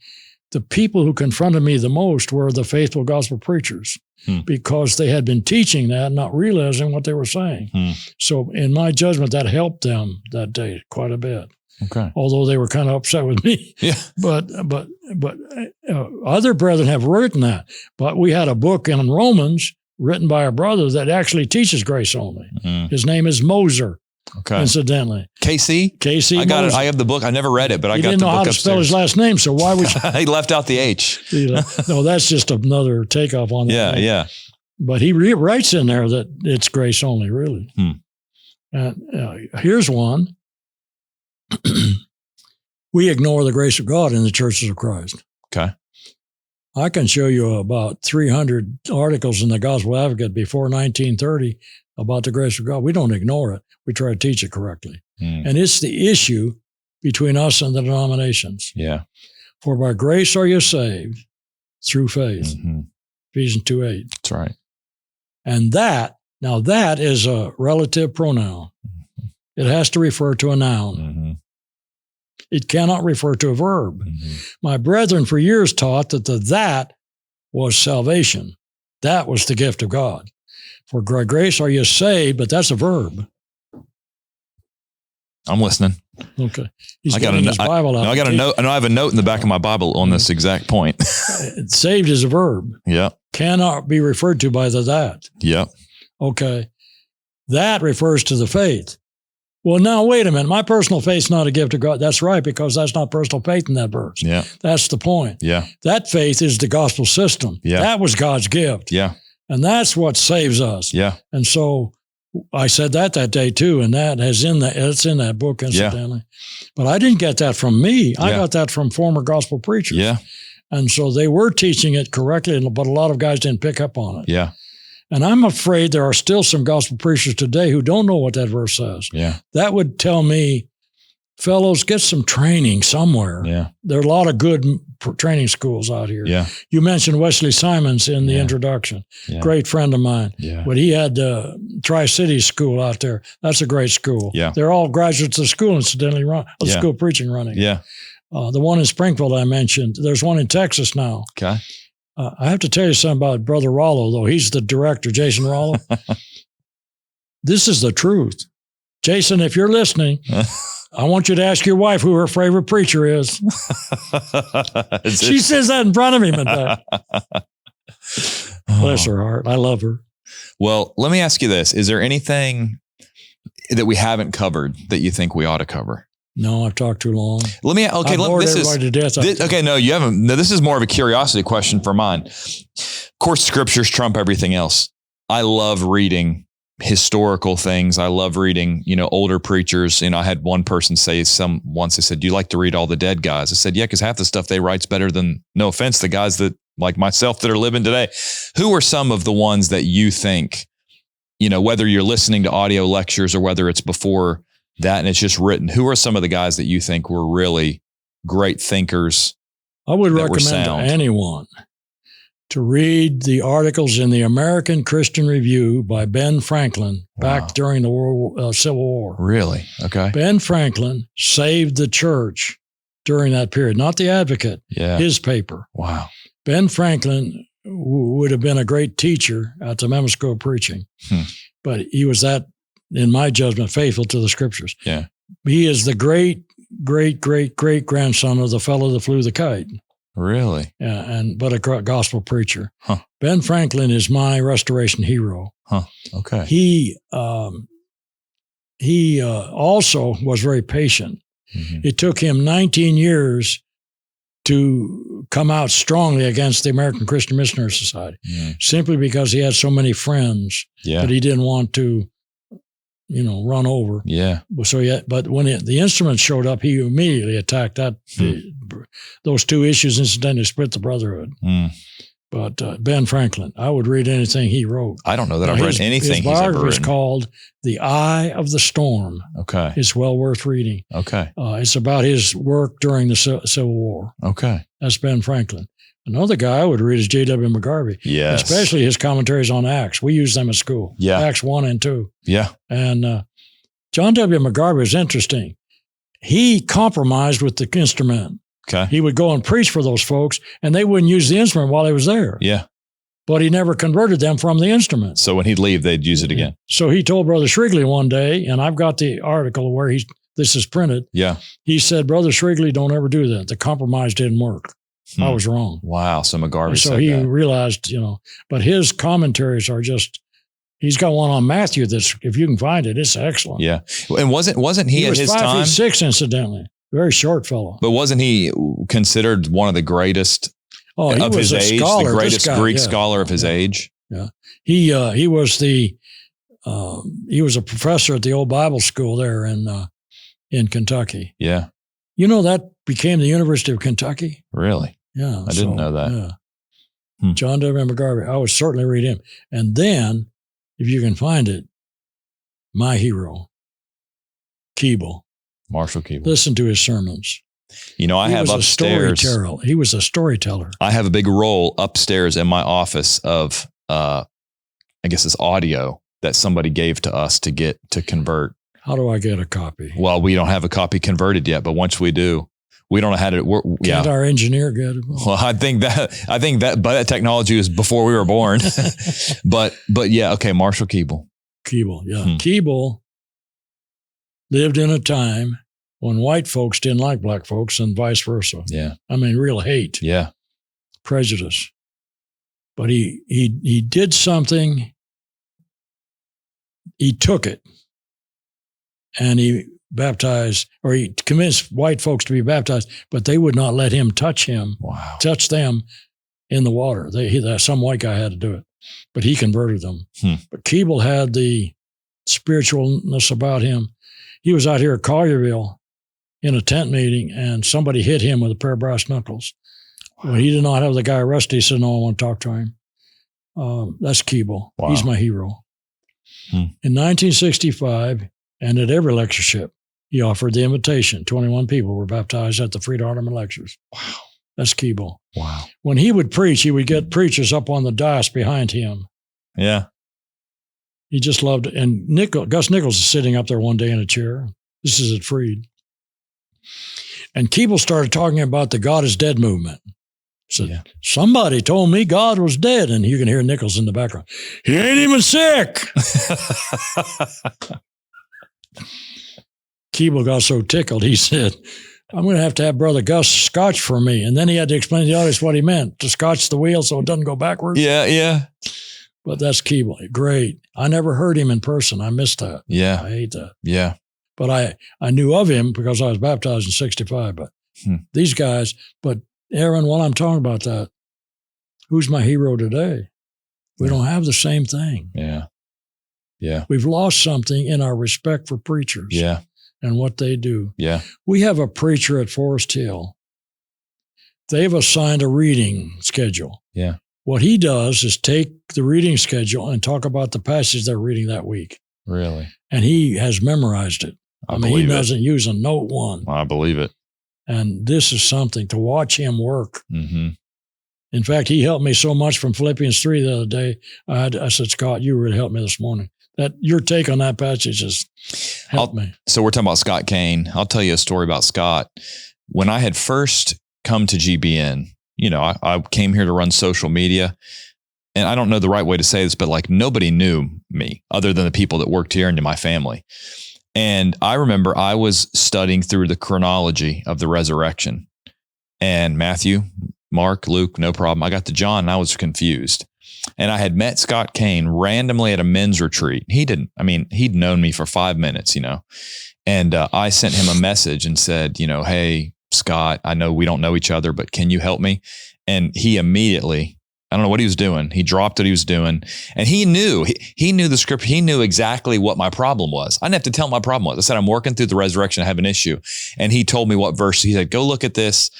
the people who confronted me the most were the faithful gospel preachers, because they had been teaching that, not realizing what they were saying. So in my judgment, that helped them that day quite a bit. Okay. Although they were kind of upset with me. Yeah. But other brethren have written that. But we had a book in Romans written by a brother that actually teaches grace only. His name is Mosher. Okay. Incidentally. KC? KC. I got it. I have the book. I never read it, but I got the book upstairs. He didn't know how to spell his last name, so why would you? He left out the H. No, that's just another takeoff on that. Yeah, name. Yeah. But he writes in there that it's grace only, really. Here's one. We ignore the grace of God in the churches of Christ. Okay. I can show you about 300 articles in the Gospel Advocate before 1930 about the grace of God. We don't ignore it. We try to teach it correctly. And it's the issue between us and the denominations. Yeah. For by grace are you saved through faith. Ephesians 2:8. That's right. And that is a relative pronoun. It has to refer to a noun. It cannot refer to a verb. My brethren for years taught that was salvation. That was the gift of God. For grace are you saved, but that's a verb. I'm listening. Okay. I got his Bible out. I got a note. I have a note in the back of my Bible on this exact point. Saved is a verb. Yeah. Cannot be referred to by the that. Yeah. Okay. That refers to the faith. Well, now, wait a minute. My personal faith is not a gift of God. That's right, because that's not personal faith in that verse. Yeah. That's the point. Yeah. That faith is the gospel system. Yeah. That was God's gift. Yeah. And that's what saves us. Yeah. And so I said that day too, and it's in that book, incidentally. Yeah. But I didn't get that from me. I got that from former gospel preachers. Yeah. And so they were teaching it correctly, but a lot of guys didn't pick up on it. Yeah. And I'm afraid there are still some gospel preachers today who don't know what that verse says. Yeah. That would tell me, fellows, get some training somewhere. Yeah. There are a lot of good training schools out here. Yeah. You mentioned Wesley Simons in the introduction. Yeah. Great friend of mine. Yeah. But he had Tri-City School out there. That's a great school. Yeah. They're all graduates of school, incidentally, school preaching running. Yeah. The one in Springfield I mentioned, there's one in Texas now. Okay. I have to tell you something about Brother Rollo, though. He's the director, Jason Rollo. This is the truth. Jason, if you're listening, I want you to ask your wife who her favorite preacher is. She says that in front of him. Bless her heart. I love her. Well, let me ask you this. Is there anything that we haven't covered that you think we ought to cover? No, I've talked too long. You haven't. No, this is more of a curiosity question for mine. Of course, scriptures trump everything else. I love reading historical things. I love reading, older preachers. I had one person say once, they said, do you like to read all the dead guys? I said, yeah, because half the stuff they write's better than, no offense, the guys that like myself that are living today. Who are some of the ones that you think, whether you're listening to audio lectures or whether it's before that and it's just written, who are some of the guys that you think were really great thinkers? I would recommend to anyone to read the articles in the American Christian Review by Ben Franklin back during the Civil War. Really? Okay. Ben Franklin saved the church during that period, not the Advocate, his paper. Wow. Ben Franklin would have been a great teacher at the Memphis School of Preaching, but he was that, in my judgment, faithful to the Scriptures. Yeah. He is the great grandson of the fellow that flew the kite. Really? But a gospel preacher. Huh. Ben Franklin is my restoration hero. Huh. Okay. He also was very patient. Mm-hmm. It took him 19 years to come out strongly against the American Christian Missionary Society, simply because he had so many friends that he didn't want to, run over. Yeah. So but when the instruments showed up, he immediately attacked that. Those two issues incidentally split the brotherhood. But Ben Franklin, I would read anything he wrote. I don't know that I've read anything he's ever written. His biography is called The Eye of the Storm. Okay. It's well worth reading. Okay. It's about his work during the Civil War. Okay. That's Ben Franklin. Another guy I would read is J.W. McGarvey. Yes. Especially his commentaries on Acts. We use them at school. Yeah. Acts 1 and 2. Yeah. And John W. McGarvey is interesting. He compromised with the instrument. Okay. He would go and preach for those folks, and they wouldn't use the instrument while he was there. Yeah. But he never converted them from the instrument. So when he'd leave, they'd use it again. So he told Brother Shrigley one day, and I've got the article where this is printed. Yeah. He said, Brother Shrigley, don't ever do that. The compromise didn't work. I was wrong. Wow. So McGarvey said that. So he realized, but his commentaries are just, he's got one on Matthew that's, if you can find it, it's excellent. Yeah. And wasn't he at his time? He was 5'6", incidentally. Very short fellow. But wasn't he considered one of the greatest of his age, scholar, the greatest Greek scholar of his age? Yeah. He was he was a professor at the old Bible school there in Kentucky. Yeah. That became the University of Kentucky. Really? Yeah. I didn't know that. Yeah. John W. McGarvey. I would certainly read him. And then, if you can find it, my hero, Keeble. Marshall Keeble. Listen to his sermons. I have upstairs. He was a storyteller. I have a big roll upstairs in my office of, I guess it's audio that somebody gave to us to convert. How do I get a copy? Well, we don't have a copy converted yet, but once we do, we don't know how to. Can't our engineer get it? Well, I think that, but that technology was before we were born. but yeah, okay, Marshall Keeble. Keeble, yeah. Keeble lived in a time when white folks didn't like black folks and vice versa. Yeah. I mean, real hate. Yeah. Prejudice. But he did something. He took it and he baptized, or he convinced white folks to be baptized, but they would not let him touch them in the water. Some white guy had to do it, but he converted them. But Keeble had the spiritualness about him. He was out here at Collierville in a tent meeting, and somebody hit him with a pair of brass knuckles. Wow. When he did not have the guy arrested, he said, no, I want to talk to him. That's Keeble. Wow. He's my hero. In 1965, and at every lectureship, he offered the invitation. 21 people were baptized at the Freed Hardeman lectures. Wow. That's Keeble. Wow. When he would preach, he would get preachers up on the dais behind him. Yeah. He just loved it. And Gus Nichols is sitting up there one day in a chair. This is at Freed. And Keeble started talking about the God is dead movement. Said, somebody told me God was dead. And you can hear Nichols in the background. He ain't even sick. Keeble got so tickled, he said, I'm going to have Brother Gus scotch for me. And then he had to explain to the audience what he meant, to scotch the wheel so it doesn't go backwards. Yeah. But that's Keeble. Great. I never heard him in person. I missed that. Yeah. I hate that. Yeah. But I knew of him because I was baptized in 65. But these guys, but Aaron, while I'm talking about that, who's my hero today? We don't have the same thing. Yeah. Yeah. We've lost something in our respect for preachers. Yeah. And what they do. Yeah. We have a preacher at Forest Hill. They've assigned a reading schedule. Yeah. What he does is take the reading schedule and talk about the passage they're reading that week. Really? And he has memorized it. I mean, he doesn't use a note one. I believe it. And this is something to watch him work in In fact, he helped me so much from Philippians 3 the other day. I said, Scott, you really helped me this morning. That your take on that passage just helped me. So we're talking about Scott Kane. I'll tell you a story about Scott. When I had first come to GBN, I came here to run social media. And I don't know the right way to say this, but like nobody knew me other than the people that worked here and my family. And I remember I was studying through the chronology of the resurrection. And Matthew, Mark, Luke, no problem. I got to John and I was confused. And I had met Scott Kane randomly at a men's retreat. He'd known me for 5 minutes, And I sent him a message and said, hey, Scott, I know we don't know each other, but can you help me? And he immediately, I don't know what he was doing. He dropped what he was doing. And he knew the scripture. He knew exactly what my problem was. I didn't have to tell him my problem was. I said, I'm working through the resurrection. I have an issue. And he told me what verse. He said, go look at this.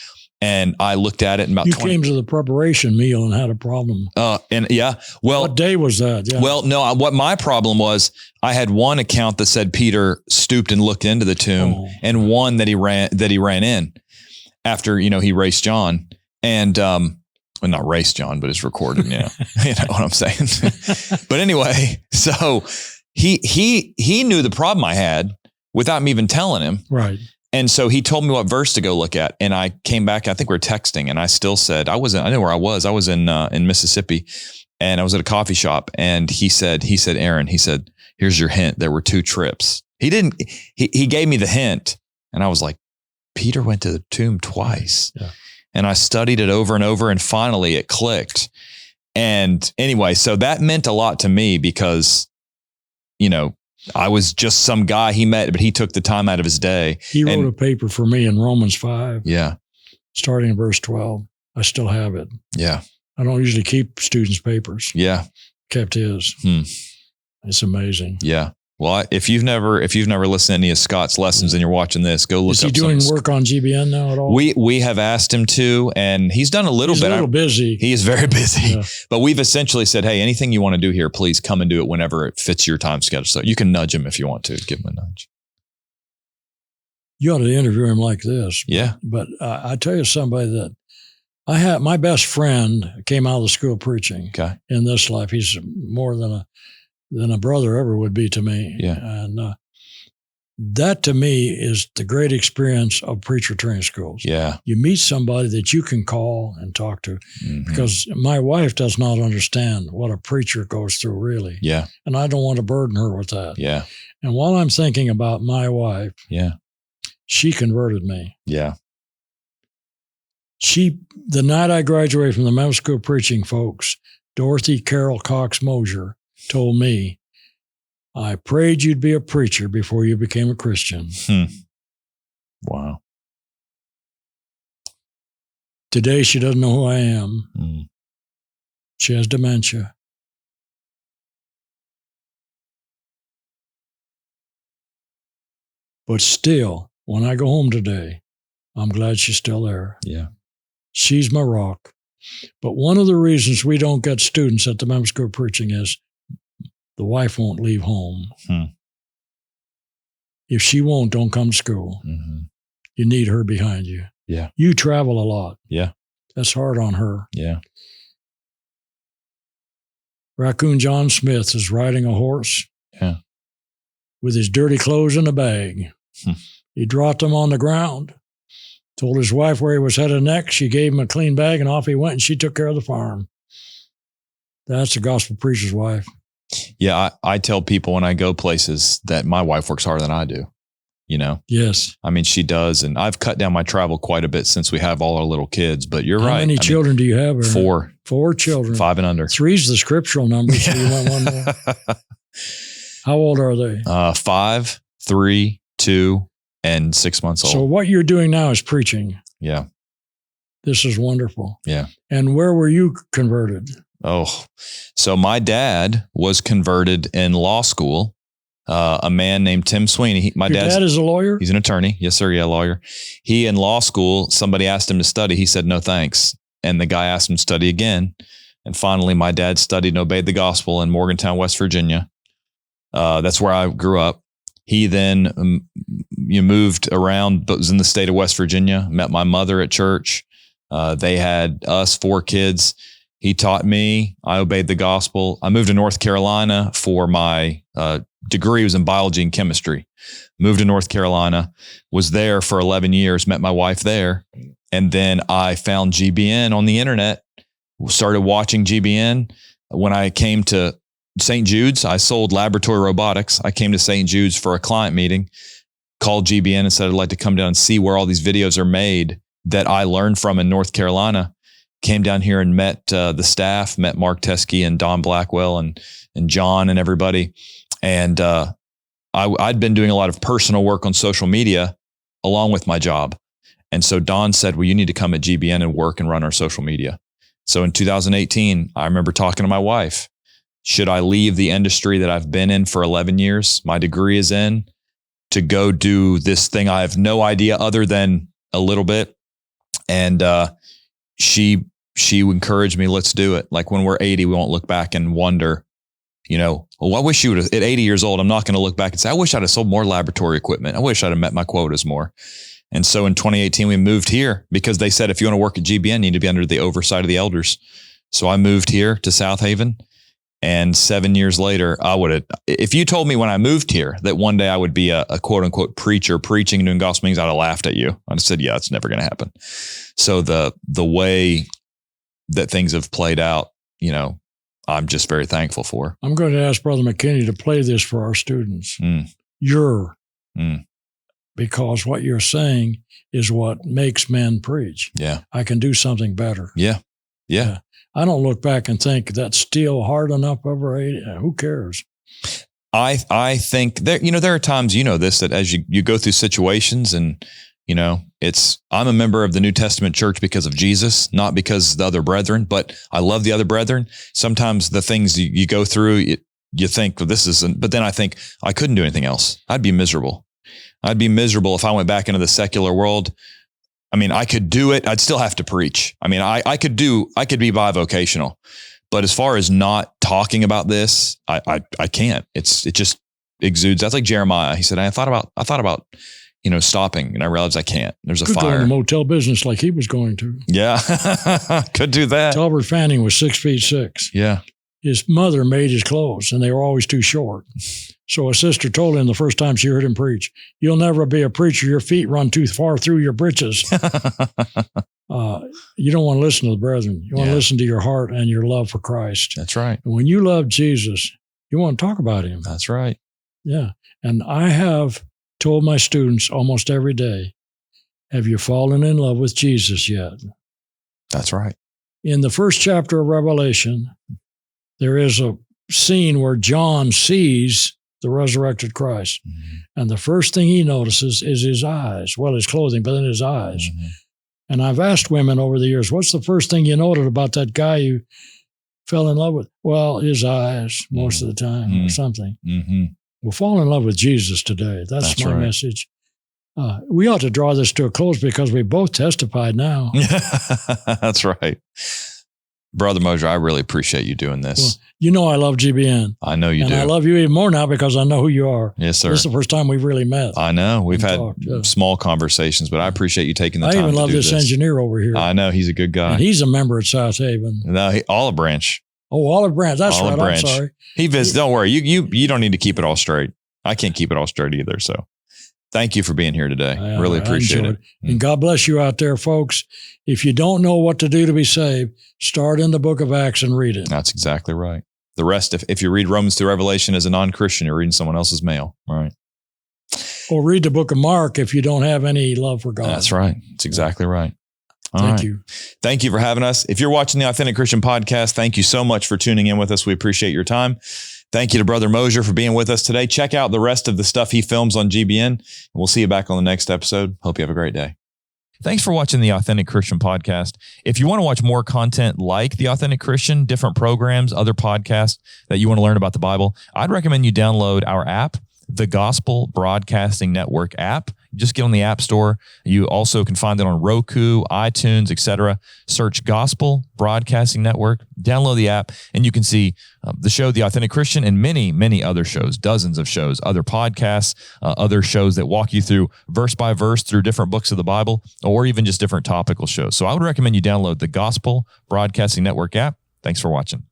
And I looked at it and about you came to the preparation meal and had a problem. Well, what day was that? Yeah. Well, no, what my problem was, I had one account that said Peter stooped and looked into the tomb, and one that he ran in after, he raced John. And, well, not race John, but it's recorded, you know what I'm saying? But anyway, so he knew the problem I had without me even telling him. Right. And so he told me what verse to go look at. And I came back, I think we were texting, and I still said, I know where I was. I was in Mississippi, and I was at a coffee shop. And he said, Aaron, here's your hint. There were 2 trips. He gave me the hint. And I was like, Peter went to the tomb twice. Yeah. And I studied it over and over, and finally it clicked. And anyway, so that meant a lot to me because, I was just some guy he met, but he took the time out of his day. He wrote a paper for me in Romans 5. Yeah. Starting in verse 12. I still have it. Yeah. I don't usually keep students' papers. Yeah. Kept his. It's amazing. Yeah. Well, if you've never listened to any of Scott's lessons and you're watching this, go look up. Is he doing work on GBN now at all? We have asked him to, and he's done a little bit. He's a little busy. He is very busy. Yeah. But we've essentially said, hey, anything you want to do here, please come and do it whenever it fits your time schedule. So you can nudge him if you want to. Give him a nudge. You ought to interview him like this. Yeah. But I tell you somebody that my best friend came out of the school of preaching in this life. He's more than a brother ever would be to me. Yeah. And that to me is the great experience of preacher training schools. Yeah. You meet somebody that you can call and talk to, because my wife does not understand what a preacher goes through really. Yeah. And I don't want to burden her with that. Yeah. And while I'm thinking about my wife, she converted me. Yeah. The night I graduated from the Medical School of Preaching, folks, Dorothy Carol Cox Mosher told me, I prayed you'd be a preacher before you became a Christian. Wow. Today, she doesn't know who I am. She has dementia. But still, when I go home today, I'm glad she's still there. Yeah. She's my rock. But one of the reasons we don't get students at the Medical School of Preaching is the wife won't leave home. If she won't, don't come to school. You need her behind you. Yeah. You travel a lot. Yeah. That's hard on her. Yeah. Raccoon John Smith is riding a horse with his dirty clothes in a bag. He dropped them on the ground, told his wife where he was headed next. She gave him a clean bag, and off he went, and she took care of the farm. That's a gospel preacher's wife. Yeah, I tell people when I go places that my wife works harder than I do, Yes. I mean, she does. And I've cut down my travel quite a bit since we have all our little kids, but you're right. How many children do you have? 4. 4 children. 5 and under. 3's the scriptural number, so you want one more. How old are they? 5, 3, 2, and 6 months old. So what you're doing now is preaching. Yeah. This is wonderful. Yeah. And where were you converted? Oh, so my dad was converted in law school. A man named Tim Sweeney. Your dad is a lawyer? He's an attorney. Yes, sir. Yeah, lawyer. He in law school, somebody asked him to study. He said, no, thanks. And the guy asked him to study again. And finally, my dad studied and obeyed the gospel in Morgantown, West Virginia. That's where I grew up. He then moved around, but was in the state of West Virginia, met my mother at church, They had us 4 kids. He taught me. I obeyed the gospel. I moved to North Carolina for my degree. It was in biology and chemistry. Moved to North Carolina, was there for 11 years, met my wife there. And then I found GBN on the internet, started watching GBN. When I came to St. Jude's, I sold laboratory robotics. I came to St. Jude's for a client meeting, called GBN and said, I'd like to come down and see where all these videos are made that I learned from in North Carolina. Came down here and met the staff, met Mark Teskey and Don Blackwell and John and everybody. And I'd been doing a lot of personal work on social media along with my job. And so Don said, well, you need to come at GBN and work and run our social media. So in 2018, I remember talking to my wife, should I leave the industry that I've been in for 11 years, my degree is in, to go do this thing I have no idea other than a little bit? And she encouraged me, let's do it. Like when we're 80, we won't look back and wonder, well, I wish you would have, at 80 years old, I'm not going to look back and say, I wish I'd have sold more laboratory equipment. I wish I'd have met my quotas more. And so in 2018, we moved here because they said, if you want to work at GBN, you need to be under the oversight of the elders. So I moved here to South Haven. And 7 years later, if you told me when I moved here that one day I would be a quote unquote preacher preaching and doing gospel meetings, I'd have laughed at you. I'd said, yeah, it's never going to happen. So the way that things have played out, I'm just very thankful for. I'm going to ask Brother McKinney to play this for our students. Because what you're saying is what makes men preach. Yeah. I can do something better. Yeah. I don't look back and think that's still hard enough over 80. Who cares? I think there are times, this, that as you go through situations and, I'm a member of the New Testament church because of Jesus, not because of the other brethren, but I love the other brethren. Sometimes the things you go through, you think, well, this isn't, but then I think I couldn't do anything else. I'd be miserable. I'd be miserable if I went back into the secular world. I mean, I could do it. I'd still have to preach. I mean, I could be bivocational, but as far as not talking about this, I can't. It just exudes. That's like Jeremiah. He said, I thought about, stopping, and I realized I can't. There's a fire. Go in the motel business like he was going to. Yeah. Could do that. Talbert Fanning was 6'6". Yeah. His mother made his clothes and they were always too short. So a sister told him the first time she heard him preach, you'll never be a preacher. Your feet run too far through your britches. You don't want to listen to the brethren. You want to listen to your heart and your love for Christ. That's right. And when you love Jesus, you want to talk about him. That's right. Yeah. And I have told my students almost every day, have you fallen in love with Jesus yet? That's right. In the first chapter of Revelation, there is a scene where John sees the resurrected Christ. Mm-hmm. And the first thing he notices is his eyes. Well, his clothing, but then his eyes. Mm-hmm. And I've asked women over the years, what's the first thing you noted about that guy you fell in love with? Well, his eyes most of the time or something. Mm-hmm. Well, fall in love with Jesus today. That's my message. We ought to draw this to a close because we both testified now. That's right. Brother Mosher, I really appreciate you doing this. Well, I love GBN. I know you do. And I love you even more now because I know who you are. Yes, sir. This is the first time we've really met. I know. We've had small conversations, but I appreciate you taking the time to do this. I even love this engineer over here. I know. He's a good guy. And he's a member at South Haven. No, Olive Branch. Oh, Olive Branch. That's Olive right. Branch. I'm sorry. He visits. Don't worry. You don't need to keep it all straight. I can't keep it all straight either. So thank you for being here today. Really appreciate it. And God bless you out there, folks. If you don't know what to do to be saved, start in the book of Acts and read it. That's exactly right. The rest, if you read Romans through Revelation as a non-Christian, you're reading someone else's mail. All right. Or read the book of Mark if you don't have any love for God. That's right. That's exactly right. Thank you. Thank you for having us. If you're watching the Authentic Christian Podcast, thank you so much for tuning in with us. We appreciate your time. Thank you to Brother Mosher for being with us today. Check out the rest of the stuff he films on GBN, and we'll see you back on the next episode. Hope you have a great day. Thanks for watching the Authentic Christian Podcast. If you want to watch more content like the Authentic Christian, different programs, other podcasts that you want to learn about the Bible, I'd recommend you download our app, the Gospel Broadcasting Network app. Just get on the App Store. You also can find it on Roku, iTunes, etc. Search Gospel Broadcasting Network. Download the app, and you can see the show, The Authentic Christian, and many, many other shows, dozens of shows, other podcasts, other shows that walk you through verse by verse through different books of the Bible, or even just different topical shows. So I would recommend you download the Gospel Broadcasting Network app. Thanks for watching.